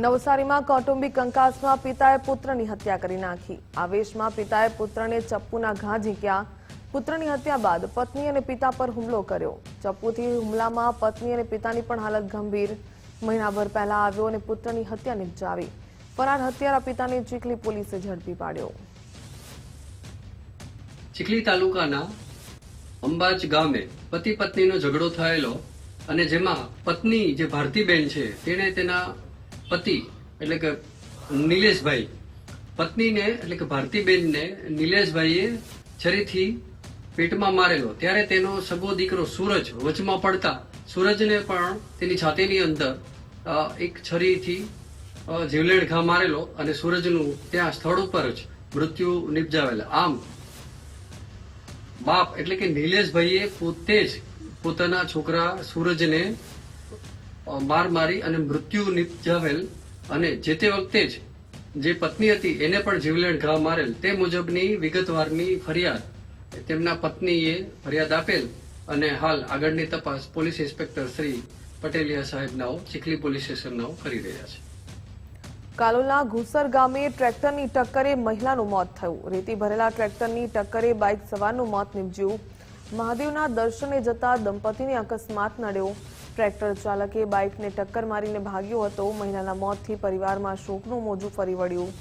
નવસારીમાં કૌટુંબિક કંકાસમાં પિતાએ પુત્રની હત્યા કરી નાખી. આવેશમાં પિતાએ પુત્રને ચપ્પુના ઘા ઝીંક્યા. પુત્રની હત્યા બાદ પત્ની અને પિતા પર હુમલો કર્યો. ચપ્પુથી હુમલામાં પત્ની અને પિતાની પણ હાલત ગંભીર. મહિનાભર પહેલા આવ્યો અને પુત્રની હત્યા નિપજાવી. ફરાર હત્યારા પિતાને ચીખલી પોલીસે ઝડપી પાડ્યો. ચીખલી તાલુકાના અંબાજ ગામે પતિ પત્નીનો ઝઘડો થયેલો અને જેમાં પત્ની જે ભારતીબેન છે તેણે તેના પતિ એટલે કે નિલેશભાઈ પત્નીને એટલે કે ભારતીબેનને નિલેશભાઈએ છરીથી પેટમાં મારેલો. ત્યારે તેનો સગો દીકરો સૂરજ વચમાં પડતા સૂરજને પણ તેની છાતીની અંદર એક છરીથી જીવલેણ ઘા મારેલો અને સૂરજનું ત્યાં સ્થળ ઉપર જ મૃત્યુ નિપજાવેલા. આમ બાપ એટલે કે નિલેશભાઈએ પોતે જ પોતાના છોકરા સૂરજને માર મારી અને મૃત્યુ નિપજાવેલ અને જે તે વખતે જ જે પત્ની હતી એને પણ જીવલેણ ઘા મારેલ. તે મુજબની વિગતવારની ફરિયાદ તેમના પત્નીએ ફરિયાદ આપેલ અને હાલ આગળની તપાસ પોલીસ ઇન્સ્પેક્ટર શ્રી પટેલિયા સાહેબનાઓ ચીખલી પોલીસ સ્ટેશનનાઓ કરી રહ્યા છે. કાલોલના ઘુસર ગામે ટ્રેક્ટરની ટક્કરે મહિલાનું મોત થયું. રેતી ભરેલા ટ્રેક્ટરની ટક્કરે બાઇક સવારનું મોત નીપજ્યું. મહાદેવના દર્શને જતા દંપતીને અકસ્માત નડ્યો. ટ્રેક્ટર ચાલકે બાઇકને ટક્કર મારીને ભાગ્યો હતો. મહિલાના મોતથી પરિવારમાં શોકનું મોજું ફરી વળ્યું.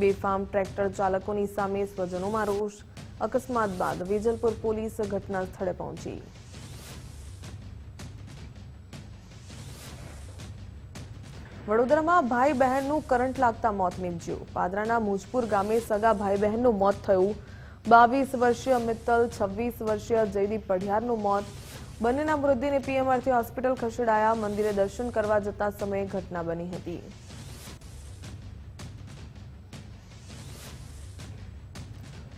બેફામ ટ્રેક્ટર ચાલકોની સામે સ્વજનોમાં રોષ. અકસ્માત બાદ વેજલપુર પોલીસ ઘટના સ્થળે પહોંચી. વડોદરામાં ભાઈ બહેનનું કરંટ લાગતા મોત નીપજ્યું. પાદરાના મુજપુર ગામે સગા ભાઈ બહેનનું મોત થયું. 22 વર્ષીય મિત્તલ, 26 વર્ષીય જયદીપ પઢિયારનું મોત. બંનેના મૃતદેહને પીએમઆરથી હોસ્પિટલ ખસેડાયા. મંદિરે દર્શન કરવા જતા સમયે ઘટના બની હતી.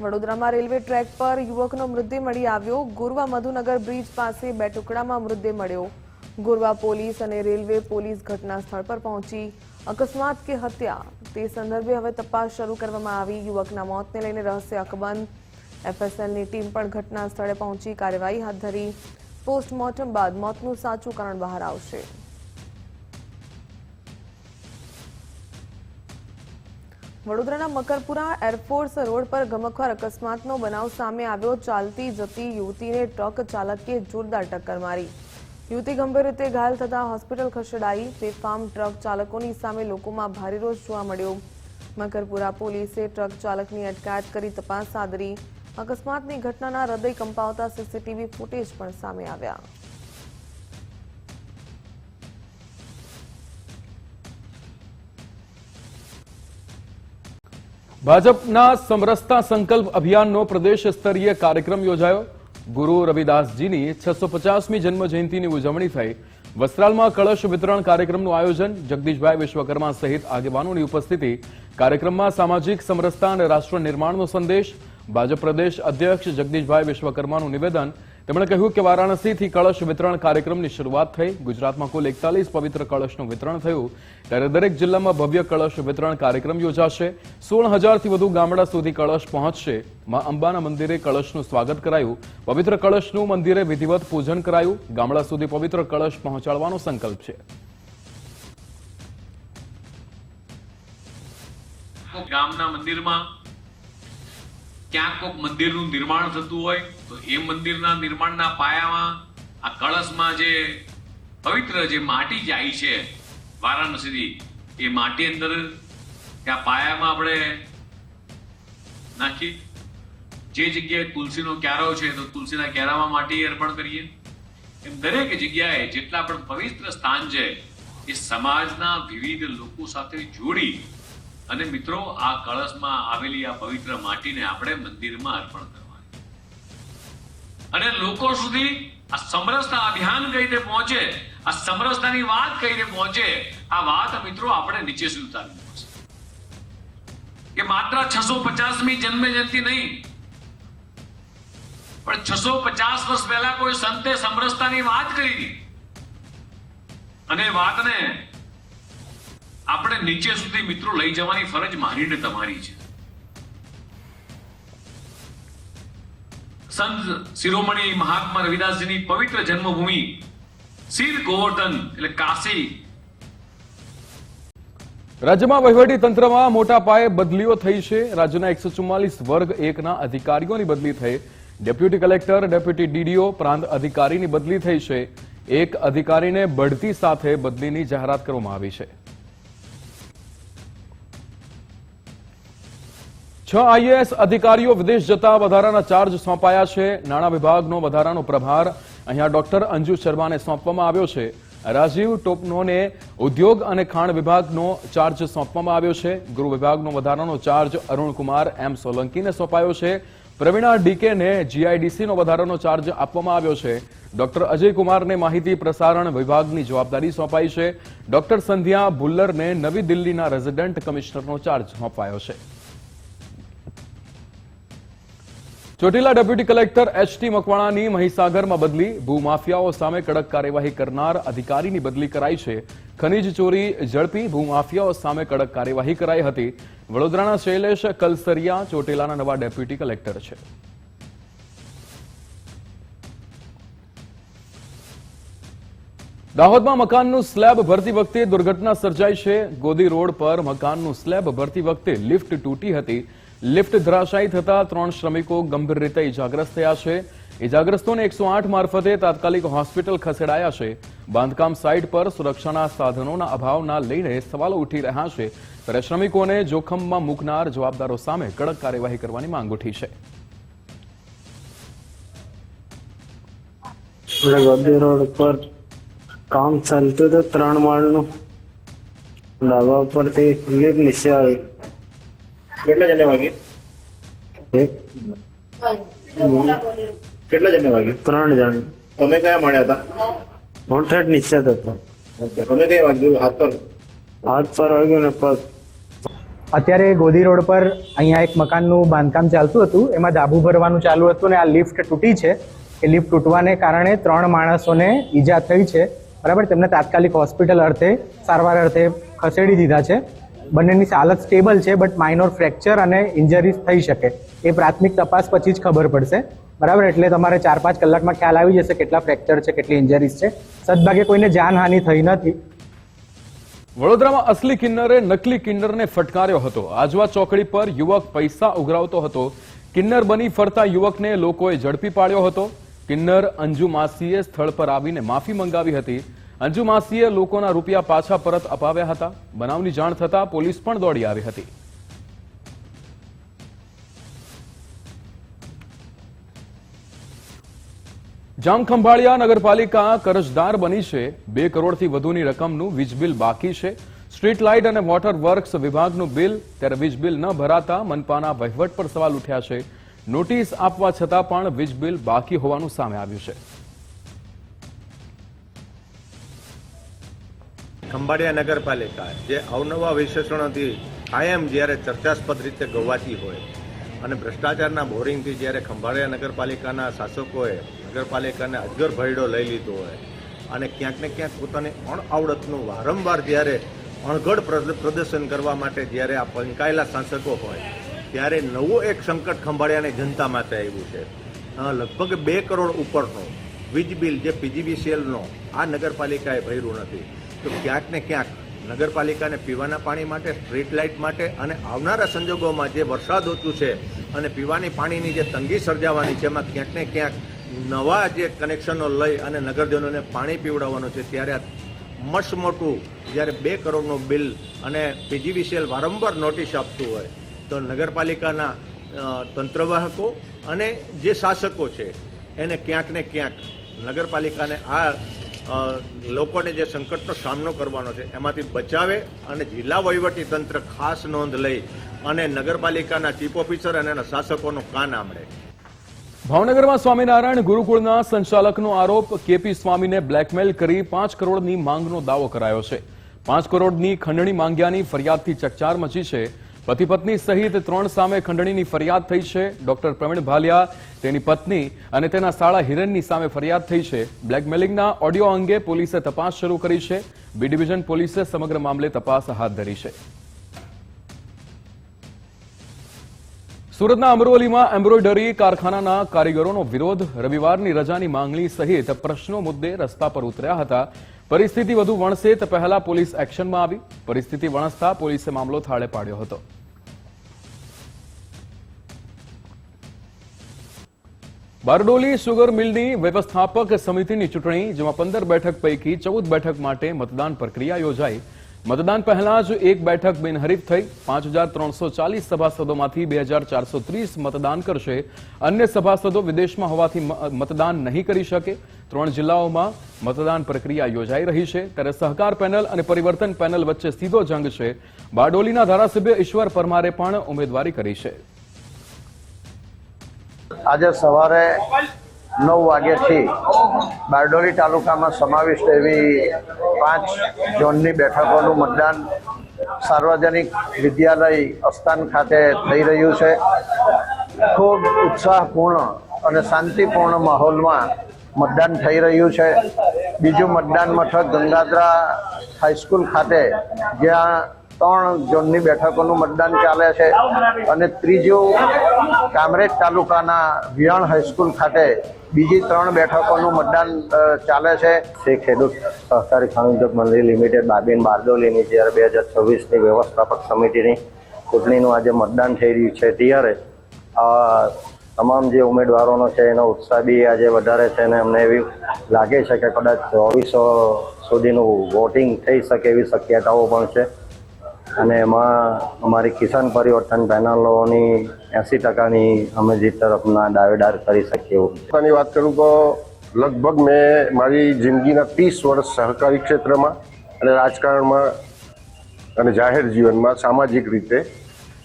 વડોદરામાં રેલવે ટ્રેક પર યુવકનો મૃતદેહ મળી આવ્યો. ગોરવા મધુનગર બ્રિજ પાસે 2 ટુકડામાં મૃતદેહ મળ્યો. ગોરવા પોલીસ અને રેલવે પોલીસ ઘટના સ્થળ પર પહોંચી. અકસ્માત કે હત્યા તે સંદર્ભે હવે તપાસ શરૂ કરવામાં આવી. યુવકના મોતને લઈને રહસ્ય અકબંધ. એફએસએલની ટીમ પણ ઘટના સ્થળે પહોંચી કાર્યવાહી હાથ ધરી. પોસ્ટમોર્ટમ બાદ મોતનું સાચું કારણ બહાર આવશે. વડોદરાના મકરપુરા એરફોર્સ રોડ પર ગમખ્વાર અકસ્માતનો બનાવ સામે આવ્યો. ચાલતી જતી યુવતીને ટ્રક ચાલકે જોરદાર ટક્કર મારી. યુવતી ગંભીર રીતે ઘાયલ થતા હોસ્પિટલ ખસેડાઈ. બેફામ ટ્રક ચાલકોની સામે લોકોમાં ભારે રોષ જોવા મળ્યો. મકરપુરા પોલીસે ટ્રક ચાલકની અટકાયત કરી તપાસ હાથ ધરી. અકસ્માતની ઘટનાના હૃદય કંપાવતા સીસીટીવી ફૂટેજ પણ સામે આવ્યા. ભાજપના સમરસતા સંકલ્પ અભિયાનનો પ્રદેશ સ્તરીય કાર્યક્રમ યોજાયો. ગુરુ રવિદાસજીની 650મી જન્મ જયંતિની ઉજવણી થઈ. વસ્ત્રાલમાં કળશ વિતરણ કાર્યક્રમનું આયોજન. જગદીશભાઈ વિશ્વકર્મા સહિત આગેવાનોની ઉપસ્થિતિ. કાર્યક્રમમાં સામાજિક સમરસતા અને રાષ્ટ્ર નિર્માણનો સંદેશ. ભાજપ પ્રદેશ અધ્યક્ષ જગદીશભાઈ વિશ્વકર્માનું નિવેદન. તેમણે કહ્યું કે વારાણસીથી કળશ વિતરણ કાર્યક્રમની શરૂઆત થઈ. ગુજરાતમાં કુલ 41 પવિત્ર કળશનું વિતરણ થયું. ત્યારે દરેક જિલ્લામાં ભવ્ય કળશ વિતરણ કાર્યક્રમ યોજાશે. 16,000થી વધુ ગામડા સુધી કળશ પહોંચશે. મા અંબાના મંદિરે કળશનું સ્વાગત કરાયું. પવિત્ર કળશનું મંદિરે વિધિવત પૂજન કરાયું. ગામડા સુધી પવિત્ર કળશ પહોંચાડવાનો સંકલ્પ છે. ગામના મંદિરમાં ક્યાંક કોઈક મંદિરનું નિર્માણ થતું હોય તો એ મંદિરના નિર્માણના પાયામાં આ કળશમાં જે પવિત્ર જે માટી જાય છે વારાણસીથી એ માટી અંદર ત્યાં પાયામાં આપણે નાખીએ, જે જગ્યાએ તુલસીનો ક્યારો છે તો તુલસીના ક્યારામાં માટી અર્પણ કરીએ. એમ દરેક જગ્યાએ જેટલા પણ પવિત્ર સ્થાન છે એ સમાજના વિવિધ લોકો સાથે જોડી અને મિત્રો આ કળશમાં આવેલી આ પવિત્ર માટીને આપણે મંદિરમાં અર્પણ કરવાની અને લોકો સુધી આ સમરસતા અભિયાન કઈ રીતે પહોંચે, આ સમરસતાની વાત કઈ રીતે પહોંચે, આ વાત મિત્રો આપણે નીચે સુધી ઉતારવી પડશે કે માત્ર 650મી જન્મ જયંતિ નહીં પણ 650 વર્ષ પહેલા કોઈ સંતે સમરસતાની વાત કરી હતી અને વાતને આપણે નીચે સુધી મિત્રો લઈ જવાની ફરજ મારી ને તમારી છે. સંત શિરોમણી મહાત્મા રવિદાસજીની પવિત્ર જન્મભૂમિ શીર ગોવર્ધન એટલે કાશી. રાજ્યમાં વહીવટી તંત્રમાં મોટા પાયે બદલીઓ થઈ છે. રાજ્યના 144 વર્ગ 1ના અધિકારીઓની બદલી થઈ. ડેપ્યુટી કલેક્ટર, ડેપ્યુટી ડીડીઓ, પ્રાંત અધિકારીની બદલી થઈ છે. એક અધિકારીને બઢતી સાથે બદલીની જાહેરાત કરવામાં આવી છે. 6 આઈએએસ અધિકારીઓ વિદેશ જતા વધારાના ચાર્જ સોંપાયા છે. નાણાં વિભાગનો વધારાનો પ્રભાર અહીંયા ડોક્ટર અંજુ શર્માને સોંપવામાં આવ્યો છે. રાજીવ ટોપનોને ઉદ્યોગ અને ખાણ વિભાગનો ચાર્જ સોંપવામાં આવ્યો છે. ગૃહ વિભાગનો વધારાનો ચાર્જ અરુણકુમાર એમ સોલંકીને સોંપાયો છે. પ્રવીણા ડીકેને જીઆઈડીસીનો વધારાનો ચાર્જ આપવામાં આવ્યો છે. ડોક્ટર અજય કુમારને માહિતી પ્રસારણ વિભાગની જવાબદારી સોંપાઈ છે. ડોક્ટર સંધ્યા ભુલ્લરને નવી દિલ્હીના રેઝિડન્ટ કમિશનરનો ચાર્જ સોંપાયો છે. ચોટીલા ડેપ્યુટી કલેક્ટર એચટી મકવાણાની મહીસાગરમાં બદલી. ભૂમાફિયાઓ સામે કડક કાર્યવાહી કરનાર અધિકારીની બદલી કરાઈ છે. ખનીજ ચોરી ઝડપી ભૂમાફિયાઓ સામે કડક કાર્યવાહી કરાઈ હતી. વડોદરાના શૈલેષ કલસરિયા ચોટીલાના નવા ડેપ્યુટી કલેક્ટર છે. દાહોદમાં મકાનનું સ્લેબ ભરતી વખતે દુર્ઘટના સર્જાઈ છે. ગોદી રોડ પર મકાનનું સ્લેબ ભરતી વખતે લિફ્ટ તૂટી હતી. લિફ્ટ ધરાશાયી થતા 3 શ્રમિકો ગંભીર રીતે ઇજાગ્રસ્ત થયા છે. ઇજાગ્રસ્તોને 108 મારફતે તાત્કાલિક હોસ્પિટલ ખસેડાયા છે. બાંધકામ સાઇટ પર સુરક્ષાના સાધનોના અભાવના લઈને સવાલો ઉઠી રહ્યા છે. ત્યારે શ્રમિકોને જોખમમાં મૂકનાર જવાબદારો સામે કડક કાર્યવાહી કરવાની માંગ ઉઠી છે. ગોદી રોડ પર કામ ચાલતું હતું 3 માળનું. ધાબા ઉપરથી લિફ્ટ નીચે આવી. કેટલા જણે વાગી? કેટલા જણે વાગી? 3 જણ. તમે કયા મળ્યા હતા? હું ઠેઠ નીચે હતો. તમે કઈ વાગ્યું? હાથ પર વાગ્યું ને પગ. અત્યારે ગોદી રોડ પર અહીંયા એક મકાનનું બાંધકામ ચાલતું હતું. એમાં ધાબુ ભરવાનું ચાલુ હતું ને આ લિફ્ટ તૂટી છે. એ લિફ્ટ તૂટવાને કારણે 3 માણસોને ઈજા થઈ છે. બરાબર, તેમને તાત્કાલિક હોસ્પિટલ અર્થે સારવાર અર્થે ખસેડી દીધા છે. બંનેની હાલત સ્ટેબલ છે, બટ માઇનોર ફ્રેક્ચર અને ઇન્જરીઝ થઈ શકે. એ પ્રાથમિક તપાસ પછી જ ખબર પડશે. બરાબર, એટલે તમારે 4-5 કલાકમાં ખ્યાલ આવી જશે કેટલા ફ્રેક્ચર છે, કેટલી ઇન્જરીઝ છે. સદભાગે કોઈને જાનહાનિ થઈ નથી. વડોદરામાં અસલી કિન્નરે નકલી કિન્નરને ફટકાર્યો હતો. આજવા ચોકડી પર યુવક પૈસા ઉઘરાવતો હતો. કિન્નર બની ફરતા યુવકને લોકોએ ઝડપી પાડ્યો હતો. કિન્નર અંજુ માસીએ સ્થળ પર આવીને માફી મંગાવી હતી. અંજુ માસીએ લોકોના રૂપિયા પાછા પરત અપાવ્યા હતા. બનાવની જાણ થતા પોલીસ પણ દોડી આવી હતી. જામખંભાળિયા નગરપાલિકા કરજદાર બની છે. 2 કરોડથી વધુની રકમનું વીજ બિલ બાકી છે. સ્ટ્રીટ લાઇટ અને વોટર વર્ક્સ વિભાગનું બિલ, ત્યારે વીજ બિલ ન ભરાતા મનપાના વહીવટ પર સવાલ ઉઠ્યા છે. નોટિસ આપવા છતાં પણ વીજ બિલ બાકી હોવાનું સામે આવ્યું છે. ખંભાળિયા નગરપાલિકા જે અવનવા વિશેષણોથી કાયમ જ્યારે ચર્ચાસ્પદ રીતે ગવાતી હોય અને ભ્રષ્ટાચારના બોરિંગથી જ્યારે ખંભાળિયા નગરપાલિકાના શાસકોએ નગરપાલિકાને અજગર ભયડો લઈ લીધો હોય અને ક્યાંક ને ક્યાંક પોતાની અણઆવડતનું વારંવાર જ્યારે અણઘડ પ્રદર્શન કરવા માટે જ્યારે આ પંકાયેલા શાસકો હોય ત્યારે નવું એક સંકટ ખંભાળિયાની જનતા માટે આવ્યું છે. લગભગ 2 કરોડ ઉપરનો વીજ બિલ જે પીજીવીસીએલનો આ નગરપાલિકાએ ભર્યું નથી. તો ક્યાંક ને ક્યાંક નગરપાલિકાને પીવાના પાણી માટે, સ્ટ્રીટ લાઇટ માટે અને આવનારા સંજોગોમાં જે વરસાદ ઓછું છે અને પીવાની પાણીની જે તંગી સર્જાવાની છે એમાં ક્યાંક ને ક્યાંક નવા જે કનેક્શનો લઈ અને નગરજનોને પાણી પીવડાવવાનું છે. ત્યારે આ મસ્ત મોટું જ્યારે 2 કરોડનું બિલ અને પીજીવીસીએલ વારંવાર નોટિસ આપતું હોય તો નગરપાલિકાના તંત્રવાહકો અને જે શાસકો છે એને ક્યાંક ને ક્યાંક નગરપાલિકાને આ લોકોને જે સંકટનો સામનો કરવાનો છે એમાંથી બચાવે અને જિલ્લા વહીવટી તંત્ર ખાસ નોંધ લઈ અને નગરપાલિકાના ચીફ ઓફિસર અને એના શાસકોનું કાન આંબળે. ભાવનગરમાં સ્વામિનારાયણ ગુરુકુળના સંચાલકનો આરોપ, કેપી સ્વામીને બ્લેકમેલ કરી 5 કરોડની માંગનો દાવો કરાયો છે. 5 કરોડની ખંડણી માંગ્યાની ફરિયાદથી ચકચાર મચી છે. પતિ પત્ની સહિત 3 સામે ખંડણીની ફરિયાદ થઈ છે. ડોક્ટર પ્રવીણ ભાલિયા, તેની પત્ની અને તેના સાળા હિરેનની સામે ફરિયાદ થઈ છે. બ્લેકમેલિંગના ઓડિયો અંગે પોલીસે તપાસ શરૂ કરી છે. બી ડિવિઝન પોલીસે સમગ્ર મામલે તપાસ હાથ ધરી છે. સુરતના અમરોલીમાં એમ્બ્રોઇડરી કારખાનાના કારીગરોનો વિરોધ, રવિવારની રજાની માંગણી સહિત પ્રશ્નો મુદ્દે રસ્તા પર ઉતર્યા હતા. પરિસ્થિતિ વધુ વણસે તે પહેલા પોલીસ એક્શનમાં આવી. પરિસ્થિતિ વણસતા પોલીસે મામલો થાળે પાડ્યો હતો. બારડોલી શુગર મિલની વ્યવસ્થાપક સમિતિની ચૂંટણી, જેમાં 15 બેઠક પૈકી 14 બેઠક માટે મતદાન પ્રક્રિયા યોજાઈ. મતદાન પહેલા જ એક બેઠક બિનહરીફ થઈ. 5340 સભાસદોમાંથી 2430 મતદાન કરશે. અન્ય સભાસદો વિદેશમાં હોવાથી મતદાન નહીં કરી શકે. 3 જિલ્લાઓમાં મતદાન પ્રક્રિયા યોજાઈ રહી છે. ત્યારે સહકાર પેનલ અને પરિવર્તન પેનલ વચ્ચે સીધો જંગ છે. બારડોલીના ધારાસભ્ય ઈશ્વર પરમારે પણ ઉમેદવારી કરી છે. આજે સવારે 9 વાગ્યાથી બારડોલી તાલુકામાં સમાવિષ્ટ એવી 5 ઝોનની બેઠકોનું મતદાન સાર્વજનિક વિદ્યાલય અસ્તાન ખાતે થઈ રહ્યું છે. ખૂબ ઉત્સાહપૂર્ણ અને શાંતિપૂર્ણ માહોલમાં મતદાન થઈ રહ્યું છે. બીજું મતદાન મથક ગંગાધરા હાઈસ્કૂલ ખાતે, જ્યાં 3 ઝોનની બેઠકોનું મતદાન ચાલે છે, અને ત્રીજું કામરેજ તાલુકાના વિયાણ હાઈસ્કૂલ ખાતે બીજી 3 બેઠકોનું મતદાન ચાલે છે. શ્રી ખેડૂત સહકારી ખાણ ઉદ્યોગ મંડળી લિમિટેડ બાબીન બારડોલીની જ્યારે 2026ની વ્યવસ્થાપક સમિતિની ચૂંટણીનું આજે મતદાન થઈ રહ્યું છે, ત્યારે તમામ જે ઉમેદવારોનો છે એનો ઉત્સાહ બી આજે વધારે છે, અને અમને એવી લાગે છે કે કદાચ 2400 સુધીનું વોટિંગ થઈ શકે એવી શક્યતાઓ પણ છે. અને એમાં અમારી કિસાન પરિવર્તન પેનલોની 80%ની અમે જીત તરફના દાવેદાર કરી શકીએ. વાત કરું તો લગભગ મેં મારી જિંદગીના 30 વર્ષ સહકારી ક્ષેત્રમાં અને રાજકારણમાં અને જાહેર જીવનમાં સામાજિક રીતે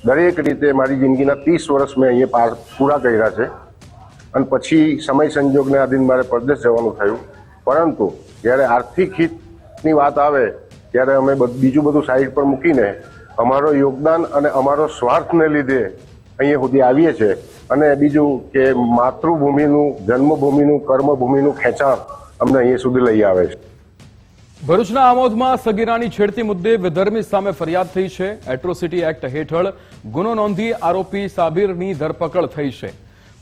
દરેક રીતે મારી જિંદગીના 30 વર્ષ મેં અહીંયા પૂરા કર્યા છે. અને પછી સમય સંજોગને આધીન મારે પરદેશ જવાનું થયું. પરંતુ જ્યારે આર્થિક હિતની વાત આવે ત્યારે અમે બીજું બધું સાઈડ પર મૂકીને અમારો યોગદાન અને અમારો સ્વાર્થને લીધે અહીંયા સુધી આવીએ છીએ. અને બીજું કે માતૃભૂમિનું, જન્મભૂમિનું, કર્મભૂમિનું ખેંચાણ અમને અહીંયા સુધી લઈ આવે છે. ભરૂચના આમોદમાં સગીરાની છેડતી મુદ્દે વિધર્મી સામે ફરિયાદ થઈ છે. એટ્રોસિટી એક્ટ હેઠળ ગુનો નોંધી આરોપી સાબિરની ધરપકડ થઈ છે.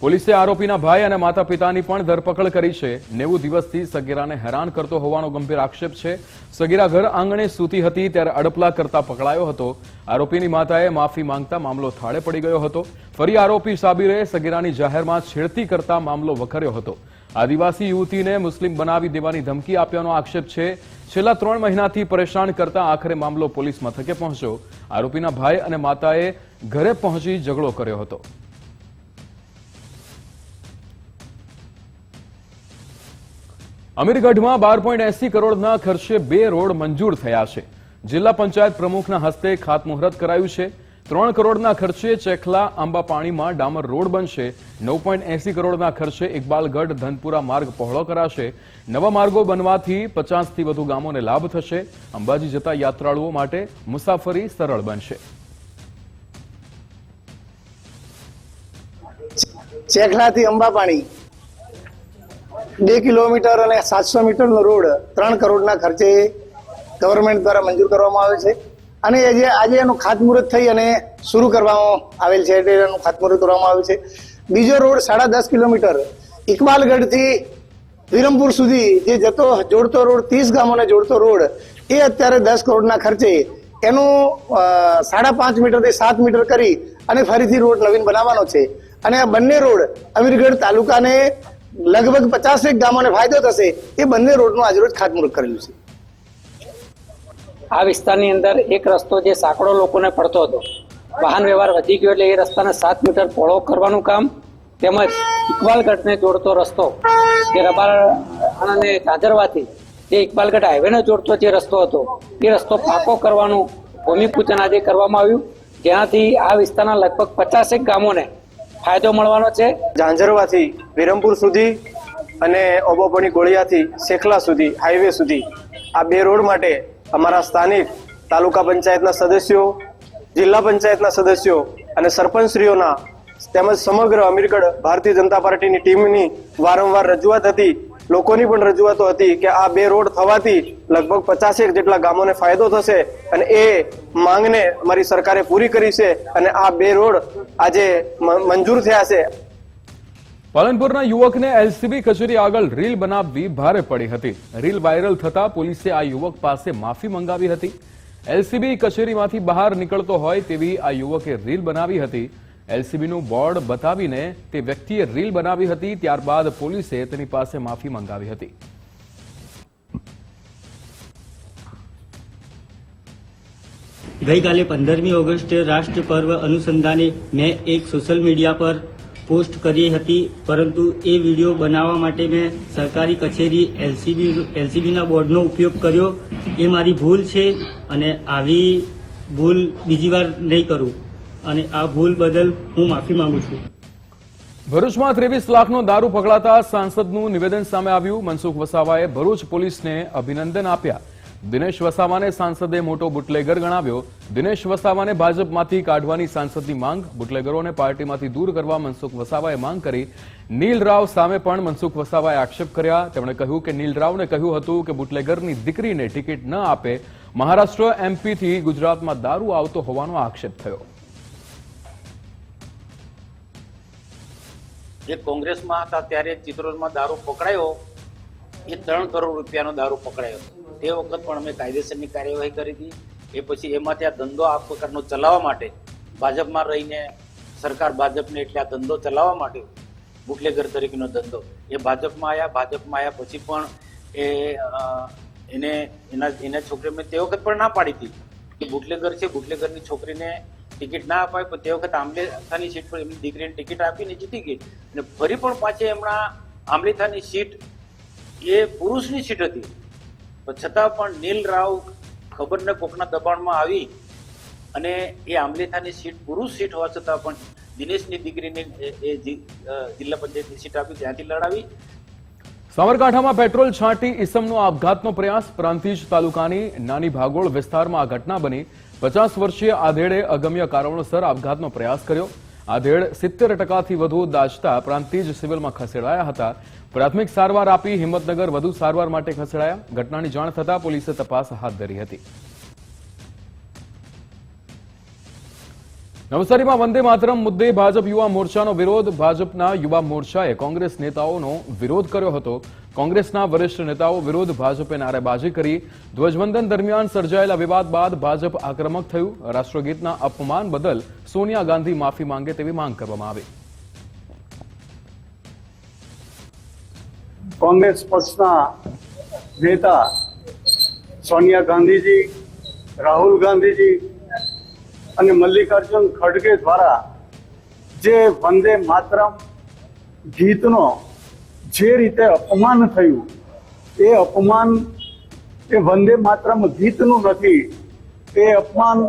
પોલીસે આરોપીના ભાઈ અને માતા પિતાની પણ ધરપકડ કરી છે. 90 દિવસથી સગીરાને હેરાન કરતો હોવાનો ગંભીર આક્ષેપ છે. સગીરા ઘર આંગણે સૂતી હતી ત્યારે અડપલા કરતા પકડાયો હતો. આરોપીની માતાએ માફી માંગતા મામલો થાળે પડી ગયો હતો. ફરી આરોપી સાબિરે સગીરાની જાહેરમાં છેડતી કરતા મામલો વખર્યો હતો. આદિવાસી યુવતીને મુસ્લિમ બનાવી દેવાની ધમકી આપ્યાનો આક્ષેપ છે. છેલ્લા 3 મહિનાથી પરેશાન કરતા આખરે મામલો પોલીસ મથકે પહોંચ્યો. આરોપીના ભાઈ અને માતાએ ઘરે પહોંચી ઝઘડો કર્યો હતો. અમીરગઢમાં 12.80 કરોડના ખર્ચે 2 રોડ મંજૂર થયા છે. જિલ્લા પંચાયત પ્રમુખના હસ્તે ખાતમુહૂર્ત કરાયું છે. 3 કરોડના ખર્ચે ચેખલા આંબાપાણીમાં ડામર રોડ બનશે. 9.80 કરોડના ખર્ચે ઇકબાલગઢ ધનપુરા માર્ગ પહોળો કરાશે. નવા માર્ગો બનવાથી 50થી વધુ ગામોને લાભ થશે. અંબાજી જતા યાત્રાળુઓ માટે મુસાફરી સરળ બનશે. ચેખલાથી અંબાપાણી 2 કિલોમીટર અને 700 મીટરનો રોડ 3 કરોડના ખર્ચે ગવર્મેન્ટ દ્વારા મંજૂર કરવામાં આવે છે. અને આજે એનું ખાતમુહૂર્ત થઈ અને શરૂ કરવામાં આવેલ છે, એટલે એનું ખાતમુહૂર્ત કરવામાં આવ્યું છે. બીજો રોડ 10.5 કિલોમીટર ઇકબાલગઢથી વિરમપુર સુધી જે જોડતો રોડ, 30 ગામોને જોડતો રોડ, એ અત્યારે 10 કરોડના ખર્ચે એનું 5.5 મીટરથી 7 મીટર કરી અને ફરીથી રોડ નવીન બનાવવાનો છે. અને આ બંને રોડ અમીરગઢ તાલુકાને લગભગ 50 ગામોને ફાયદો થશે. એ બંને રોડનું આજરોજ ખાતમુહૂર્ત કરેલું છે. આ વિસ્તારની અંદર એક રસ્તો જે સાંકડો લોકોને પડતો હતો, વાહન વ્યવહાર વધી ગયો એટલે એ રસ્તાને 7 મીટર પહોળો કરવાનું કામ, તેમજ ઇકબાલગઢને જોડતો રસ્તો જે રબારા અને ઝાંઝરવાથી જે ઇકબાલગઢ હાઈવેને જોડતો જે રસ્તો હતો એ રસ્તો પાકો કરવાનું ભૂમિપૂજન આજે કરવામાં આવ્યું, જેનાથી આ વિસ્તારના લગભગ 50 ગામોને ફાયદો મળવાનો છે. ઝાંઝરવાથી વિરમપુર સુધી અને ઓબોપોની ગોળિયાથી શેખલા સુધી હાઈવે સુધી આ 2 રોડ માટે અમારા સ્થાનિક તાલુકા પંચાયતના સદસ્યો, જિલ્લા પંચાયતના સદસ્યો અને સરપંચશ્રીઓના તેમજ સમગ્ર અમીરગઢ ભારતીય જનતા પાર્ટીની ટીમની વારંવાર રજૂઆત હતી, લોકોની પણ રજૂઆતો હતી કે આ 2 રોડ થવાથી લગભગ 50 જેટલા ગામોને ફાયદો થશે અને એ માંગને અમારી સરકારે પૂરી કરી છે અને આ 2 રોડ આજે મંજૂર થયા છે. પાલનપુરના યુવકને એલસીબી કચેરી આગળ રીલ બનાવવી ભારે પડી હતી. રીલ વાયરલ થતા પોલીસે આ યુવક પાસે માફી મંગાવી હતી. એલસીબી કચેરીમાંથી બહાર નીકળતો હોય તેવી આ યુવકે રીલ બનાવી હતી. એલસીબીનું બોર્ડ બતાવીને તે વ્યક્તિએ રીલ બનાવી હતી. ત્યારબાદ પોલીસે તેની પાસે માફી મંગાવી હતી. ગઈકાલે 15મી ઓગસ્ટે રાષ્ટ્ર પર્વ અનુસંધાને મેં એક સોશિયલ મીડિયા પર પોસ્ટ કરી હતી, પરંતુ એ વિડીયો બનાવવા માટે મેં સરકારી કચેરી એલસીબીના બોર્ડનો ઉપયોગ કર્યો. એ મારી ભૂલ છે અને આવી ભૂલ બીજી વાર નહીં કરું અને આ ભૂલ બદલ હું માફી માંગુ છું. ભરૂચમાં 23 લાખનો દારૂ પકડાતા સાંસદનું નિવેદન સામે આવ્યું. મનસુખ વસાવાએ ભરૂચ પોલીસને અભિનંદન આપ્યા. દિનેશ વસાવાને સાંસદે મોટો બુટલેગર ગણાવ્યો. દિનેશ વસાવાને ભાજપમાંથી કાઢવાની સાંસદની માંગ, બુટલેગરોને પાર્ટીમાંથી દૂર કરવા મનસુખ વસાવાએ માંગ કરી. નીલ રાવ સામે પણ મનસુખ વસાવાએ આક્ષેપ કર્યા. તેમણે કહ્યું કે નીલ રાવને કહ્યું હતું કે બુટલેગરની દીકરીને ટિકિટ ન આપે. મહારાષ્ટ્ર એમપીથી ગુજરાતમાં દારૂ આવતો હોવાનો આક્ષેપ થયો. જે કોંગ્રેસમાં હતા ત્યારે ચિત્રોડમાં દારૂ પકડાયો, એ 3 કરોડ રૂપિયાનો દારૂ પકડાયો. તે વખત પણ અમે કાયદેસરની કાર્યવાહી કરી હતી. એ પછી એમાંથી આ ધંધો આ પ્રકારનો ચલાવવા માટે ભાજપમાં રહીને સરકાર ભાજપને એટલે આ ધંધો ચલાવવા માટે બુટલેગર તરીકેનો ધંધો એ ભાજપમાં આવ્યા પછી પણ એના છોકરીને તે વખત પણ ના પાડી હતી કે બુટલેગર છે, બુટલેગરની છોકરીને ટિકિટ ના અપાય. પણ તે વખત આંબલીથાની સીટ પર એમની દીકરીને ટિકિટ આપીને જીતી ગઈ અને ફરી પણ પાછી હમણાં આંબલીથાની સીટ એ પુરુષની સીટ હતી, છતાં પણ નીલ રાવ ખબર ને કોકના દબાણમાં આવી અને એ આંબલીથાની સીટ પુરુષ સીટ હોવા છતાં પણ દિનેશની દીકરીને એ જિલ્લા પંચાયતની સીટ આપી, ત્યાંથી લડાવી. સાબરકાંઠામાં પેટ્રોલ છાંટી ઈસમનો આપઘાતનો પ્રયાસ. પ્રાંતિજ તાલુકાની નાની ભાગોળ વિસ્તારમાં આ ઘટના બની. 50 વર્ષીય આધેડે અગમ્ય કારણોસર આપઘાતનો પ્રયાસ કર્યો. આધેડ 70% વધુ દાઝતા પ્રાંતિજ સિવિલમાં ખસેડાયા હતા. પ્રાથમિક સારવાર આપી હિંમતનગર વધુ સારવાર માટે ખસેડાયા. ઘટનાની જાણ થતા પોલીસે તપાસ હાથ ધરી હતી. નવસારીમાં વંદે માતરમ મુદ્દે ભાજપ યુવા મોરચાનો વિરોધ. ભાજપના યુવા મોરચાએ કોંગ્રેસ નેતાઓનો વિરોધ કર્યો હતો. કોંગ્રેસના વરિષ્ઠ નેતાઓ વિરુદ્ધ ભાજપે નારેબાજી કરી. ધ્વજવંદન દરમિયાન સર્જાયેલા વિવાદ બાદ ભાજપ આક્રમક થયું. રાષ્ટ્રગીતના અપમાન બદલ સોનિયા ગાંધી માફી માંગે તેવી માંગ કરવામાં આવી. કોંગ્રેસ પક્ષના નેતા સોનિયા ગાંધીજી, રાહુલ ગાંધીજી અને મલ્લિકાર્જુન ખડગે દ્વારા જે વંદે માતરમ ગીતનો જે રીતે અપમાન થયું, એ અપમાન એ વંદે માતરમ ગીતનું નથી, એ અપમાન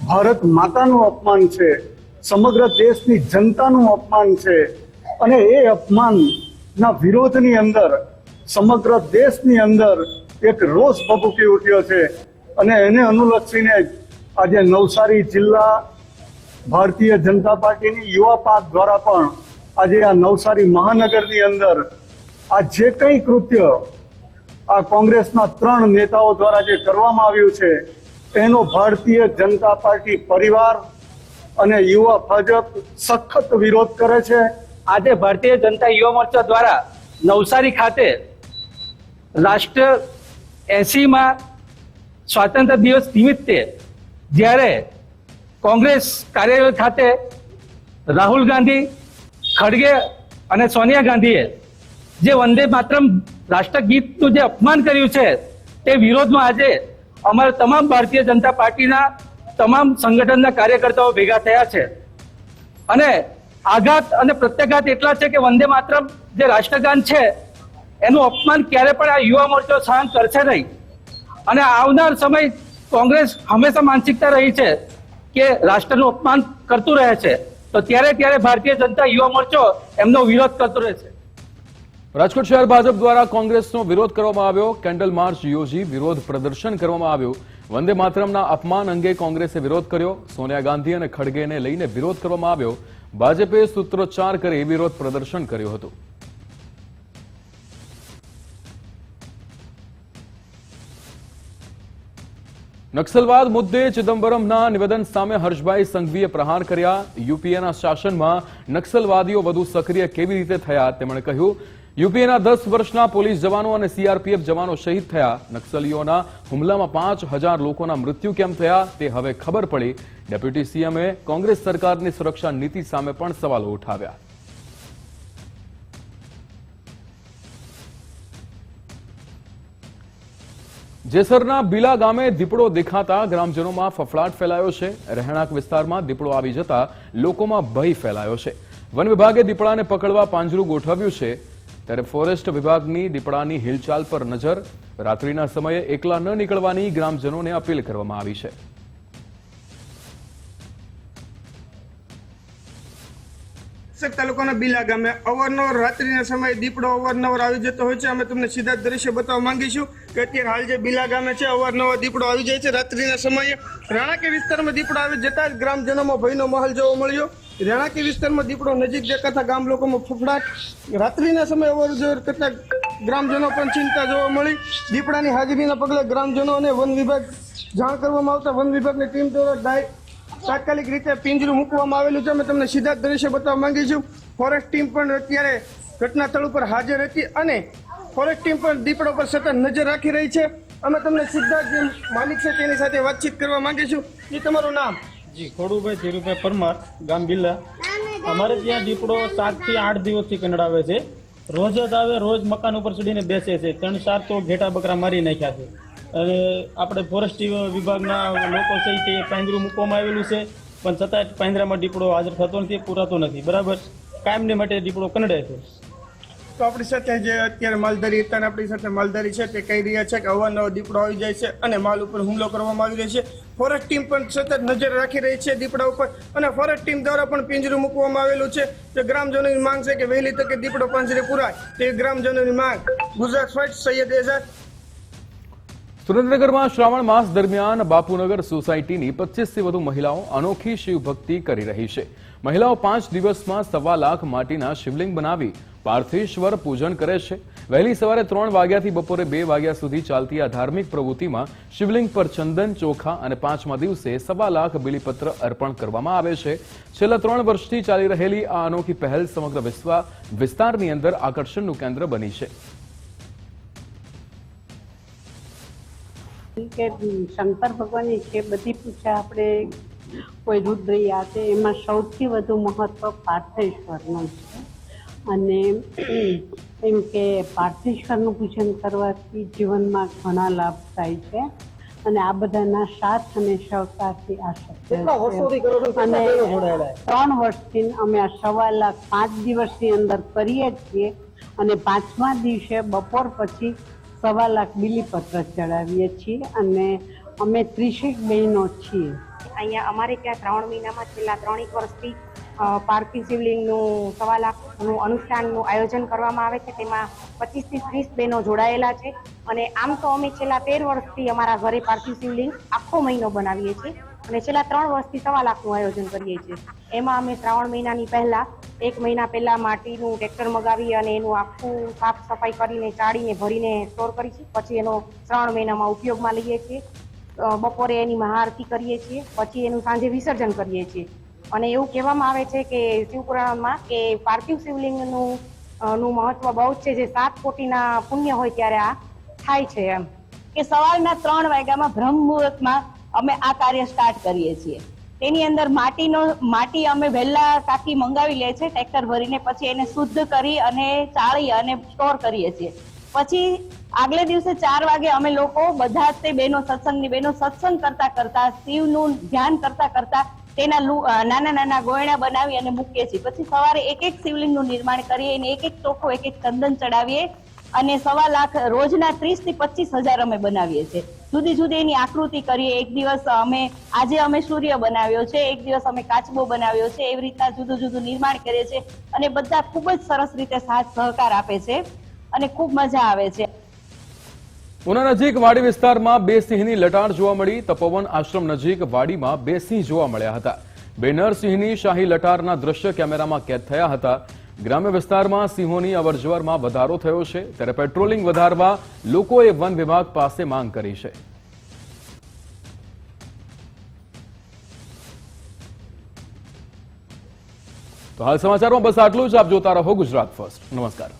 ભારત માતાનું અપમાન છે, સમગ્ર દેશની જનતાનું અપમાન છે અને એ અપમાનના વિરોધની અંદર સમગ્ર દેશની અંદર એક રોષ ભભૂકી ઉઠ્યો છે અને એને અનુલક્ષીને આજે નવસારી જિલ્લા ભારતીય જનતા પાર્ટીની યુવા પાંખ દ્વારા પણ આજે આ નવસારી મહાનગરની અંદર આ જે કંઈ કૃત્ય આ કોંગ્રેસના 3 નેતાઓ દ્વારા જે કરવામાં આવ્યું છે એનો ભારતીય જનતા પાર્ટી પરિવાર અને યુવા ભાજપ સખત વિરોધ કરે છે. આજે ભારતીય જનતા યુવા મોરચા દ્વારા નવસારી ખાતે રાષ્ટ્ર 80માં સ્વાતંત્ર્ય દિવસ નિમિત્તે જ્યારે કોંગ્રેસ કાર્યાલય ખાતે રાહુલ ગાંધી, ખડગે અને સોનિયા ગાંધીએ જે વંદે માતરમ રાષ્ટ્રગીતનું જે અપમાન કર્યું છે તે વિરોધમાં આજે અમારા તમામ ભારતીય જનતા પાર્ટીના તમામ સંગઠનના કાર્યકર્તાઓ ભેગા થયા છે અને આઘાત અને પ્રત્યાઘાત એટલા છે કે વંદે માતરમ જે રાષ્ટ્રગાન છે એનું અપમાન ક્યારે પણ આ યુવા મોરચો સહન કરશે નહીં અને આવનાર સમય કોંગ્રેસ હંમેશા માનસિકતા રહી છે કે રાષ્ટ્રનું અપમાન કરતું રહે છે, તો ત્યારે ભારતીય જનતા યુવા મોરચો એમનો વિરોધ કરતો રહેશે. રાજકોટ શહેર ભાજપ દ્વારા કોંગ્રેસનો વિરોધ કરવામાં આવ્યો. કેન્ડલ માર્ચ યોજી વિરોધ પ્રદર્શન કરવામાં આવ્યું. વંદે માતરમના અપમાન અંગે કોંગ્રેસે વિરોધ કર્યો. સોનિયા ગાંધી અને ખડગેને લઈને વિરોધ કરવામાં આવ્યો. ભાજપે સૂત્રોચ્ચાર કરી વિરોધ પ્રદર્શન કર્યું હતું. નક્સલવાદ મુદ્દે ચિદમ્બરમના નિવેદન સામે હર્ષભાઈ સંઘવીએ પ્રહાર કર્યા. યુપીએના શાસનમાં નક્સલવાદીઓ વધુ સક્રિય કેવી રીતે થયા તેમણે કહ્યું, યુપીએના 10 વર્ષના પોલીસ જવાનો અને સીઆરપીએફ જવાનો શહીદ થયા. નક્સલીઓના હુમલામાં 5000 લોકોના મૃત્યુ કેમ થયા તે હવે ખબર પડી. ડેપ્યુટી સીએમએ કોંગ્રેસ સરકારની સુરક્ષા નીતિ સામે પણ સવાલો ઉઠાવ્યા. જેસરના બીલા ગામે દીપડો દેખાતા ગ્રામજનોમાં ફફડાટ ફેલાયો છે. રહેણાંક વિસ્તારમાં દીપડો આવી જતા લોકોમાં ભય ફેલાયો છે. વન વિભાગે દીપડાને પકડવા પાંજરું ગોઠવ્યું છે, ત્યારે ફોરેસ્ટ વિભાગની દીપડાની હિલચાલ પર નજર. રાત્રિના સમયે એકલા ન નીકળવાની ગ્રામજનોને અપીલ કરવામાં આવી છે. તાલુકાના બીલા ગામે અવારનવાર રાત્રિના સમયે દીપડો અવારનવાર આવી જતો હોય છે. અમે તમને સીધા દ્રશ્ય બતાવવા માંગીશું કે અત્યારે હાલ જે બીલા ગામે છે અવારનવાર દીપડો આવી જાય છે. રાત્રિના સમયે રાણાકી વિસ્તારમાં દીપડો આવી જતા જ ગ્રામજનોમાં ભયનો માહોલ જોવા મળ્યો. રાણાકી વિસ્તારમાં દીપડો નજીક દેખાતા ગામ લોકોમાં ફફડાટ. રાત્રિના સમયે અવરજવર કરતા ગ્રામજનો પણ ચિંતા જોવા મળી. દીપડાની હાજરીના પગલે ગ્રામજનો અને વન વિભાગ જાણ કરવામાં આવતા વન વિભાગની ટીમ દ્વારા તાત્કાલિક રીતે પિંજરું મૂકવામાં આવેલું છે. અમે તમને સીધા દ્રશ્ય બતાવવા માંગીશું. ફોરેસ્ટ ટીમ પણ અત્યારે ઘટના સ્થળ ઉપર હાજર હતી અને ફોરેસ્ટ ટીમ પણ દીપડો પર સતત નજર રાખી રહી છે. અમે તમને સીધા જે માલિક છે તેની સાથે વાતચીત કરવા માંગીશું. એ તમારું નામ? જી, ખોડુભાઈ ધીરુભાઈ પરમાર, ગામ બિલ્લા. અમારે ત્યાં દીપડો 7 થી 8 દિવસથી કંડાવે છે. રોજ જ આવે, રોજ મકાન ઉપર ચડીને બેસે છે. 3-4 તો ઘેટા બકરા મારી નાખ્યા છે. અને આપણે ફોરેસ્ટ વિભાગના લોકો છે તે પાંજરું મૂકવામાં આવેલું છે, પણ છતાં પાંજરામાં દીપડો હાજર થતો નથી, પૂરાતો નથી. બરાબર, કાયમને માટે દીપડો કંડે છે. તો આપણી સાથે જે અત્યારે માલધારી હતા અને આપણી સાથે માલધારી છે તે કહી રહ્યા છે કે અવારનવાર દીપડો આવી જાય છે અને માલ ઉપર હુમલો કરવામાં આવી રહ્યો છે. ફોરેસ્ટ ટીમ પણ સતત નજર રાખી રહી છે દીપડા ઉપર અને ફોરેસ્ટ ટીમ દ્વારા પણ પિંજરું મૂકવામાં આવેલું છે. જે ગ્રામજનોની માંગ છે કે વહેલી તકે દીપડો પાંજરે પુરાય તે ગ્રામજનોની માંગ. ગુજરાત ફર્સ્ટ, સૈયદ એઝાદ. સુરેન્દ્રનગરમાં શ્રાવણ માસ દરમિયાન બાપુનગર સોસાયટીની 25થી વધુ મહિલાઓ અનોખી શિવભક્તિ કરી રહી છે. મહિલાઓ 5 દિવસમાં 1.25 લાખ માટીના શિવલિંગ બનાવી પાર્થેશ્વર પૂજન કરે છે. વહેલી સવારે 3 વાગ્યાથી બપોરે 2 વાગ્યા સુધી ચાલતી આ ધાર્મિક પ્રવૃત્તિમાં શિવલિંગ પર ચંદન, ચોખા અને 5મા દિવસે 1.25 લાખ બીલીપત્ર અર્પણ કરવામાં આવે છે. છેલ્લા 3 વર્ષથી ચાલી રહેલી આ અનોખી પહેલ સમગ્ર વિસ્તારની અંદર આકર્ષણનું કેન્દ્ર બની છે. કે શંકર ભગવાનની છે બધી પૂજા આપણે કોઈ રુદ્રયા છે એમાં સૌથી વધુ મહત્વ પાર્થેશ્વરનું છે. અને એમ કે પાર્થેશ્વરનું પૂજન કરવાથી જીવનમાં ઘણા લાભ થાય છે અને આ બધાના સાથ અને સહકારથી આ શક્ય છે. અને 3 વર્ષથી અમે આ 1.25 લાખ 5 દિવસની અંદર કરીએ છીએ અને 5મા દિવસે બપોર પછી 1.25 લાખ બીલીપત્ર ચડાવીએ છીએ અને અમે 30 બહેનો છીએ. અહીંયા અમારે ત્યાં 3 મહિનામાં છેલ્લા 3 વર્ષથી પાર્થિવ શિવલિંગનું 1.25 લાખનું અનુષ્ઠાનનું આયોજન કરવામાં આવે છે. તેમાં 25 થી 30 બહેનો જોડાયેલા છે અને આમ તો અમે છેલ્લા 13 વર્ષથી અમારા ઘરે પાર્થિવ શિવલિંગ આખો મહિનો બનાવીએ છીએ અને છેલ્લા 3 વર્ષથી 1.25 લાખનું આયોજન કરીએ છીએ. એમાં અમે શ્રાવણ મહિનાની પહેલા 1 મહિના પહેલા માટીનું ટ્રેક્ટર મગાવી અને એનું આખું સાફ સફાઈ કરીને ચાળીને ભરીને સ્ટોર કરી છે. પછી એનો શ્રાવણ મહિનામાં ઉપયોગમાં લઈએ છીએ. બપોરે એની મહાઆરતી કરીએ છીએ, પછી એનું સાંજે વિસર્જન કરીએ છીએ. અને એવું કહેવામાં આવે છે કે શિવપુરાણમાં કે પાર્થિવ શિવલિંગનું મહત્વ બહુ જ છે. જે 7 કોટીના પુણ્ય હોય ત્યારે આ થાય છે. એમ કે સવારના 3 વાગ્યામાં બ્રહ્મ મુહૂર્તમાં અમે આ કાર્ય સ્ટાર્ટ કરીએ છીએ. તેની અંદર માટી અમે વહેલા કાકી મંગાવી લે છે ટ્રેક્ટર ભરીને, પછી એને શુદ્ધ કરી અને ચાળી અને સ્ટોર કરીએ છીએ. પછી આગલે દિવસે 4 વાગે અમે લોકો બધા તે બહેનો સત્સંગની બહેનો સત્સંગ કરતા કરતા શિવનું ધ્યાન કરતા કરતા તેના નાના નાના ગોયણા બનાવી અને મૂકીએ છીએ. પછી સવારે એક એક શિવલિંગનું નિર્માણ કરીએ અને એક એક ચોખ્ખું એક એક ચંદન ચડાવીએ અને 1.25 લાખ રોજના 30 થી 25 હજાર અમે બનાવીએ છીએ. જુદી જુદી એની આકૃતિ કરીએ. એક દિવસ આજે અમે સૂર્ય બનાવ્યો છે, એક દિવસ અમે કાચબો બનાવ્યો છે. એવી રીતના જુદું જુદું નિર્માણ કરીએ છીએ અને બધા ખૂબ જ સરસ રીતે સાથ સહકાર આપે છે અને ખૂબ મજા આવે છે. ઉના નજીક વાડી વિસ્તારમાં 2 સિંહની લટાર જોવા મળી. તપોવન આશ્રમ નજીક વાડીમાં 2 સિંહ જોવા મળ્યા હતા. 2 નર સિંહની શાહી લટારના દ્રશ્ય કેમેરામાં કેદ થયા હતા. ગ્રામ્ય વિસ્તારમાં સિંહોની અવરજવરમાં વધારો થયો છે, ત્યારે પેટ્રોલિંગ વધારવા લોકોએ વન વિભાગ પાસે માંગ કરી છે. તો હાલ સમાચારમાં બસ આટલું જ. આપ જોતા રહો ગુજરાત ફર્સ્ટ. નમસ્કાર.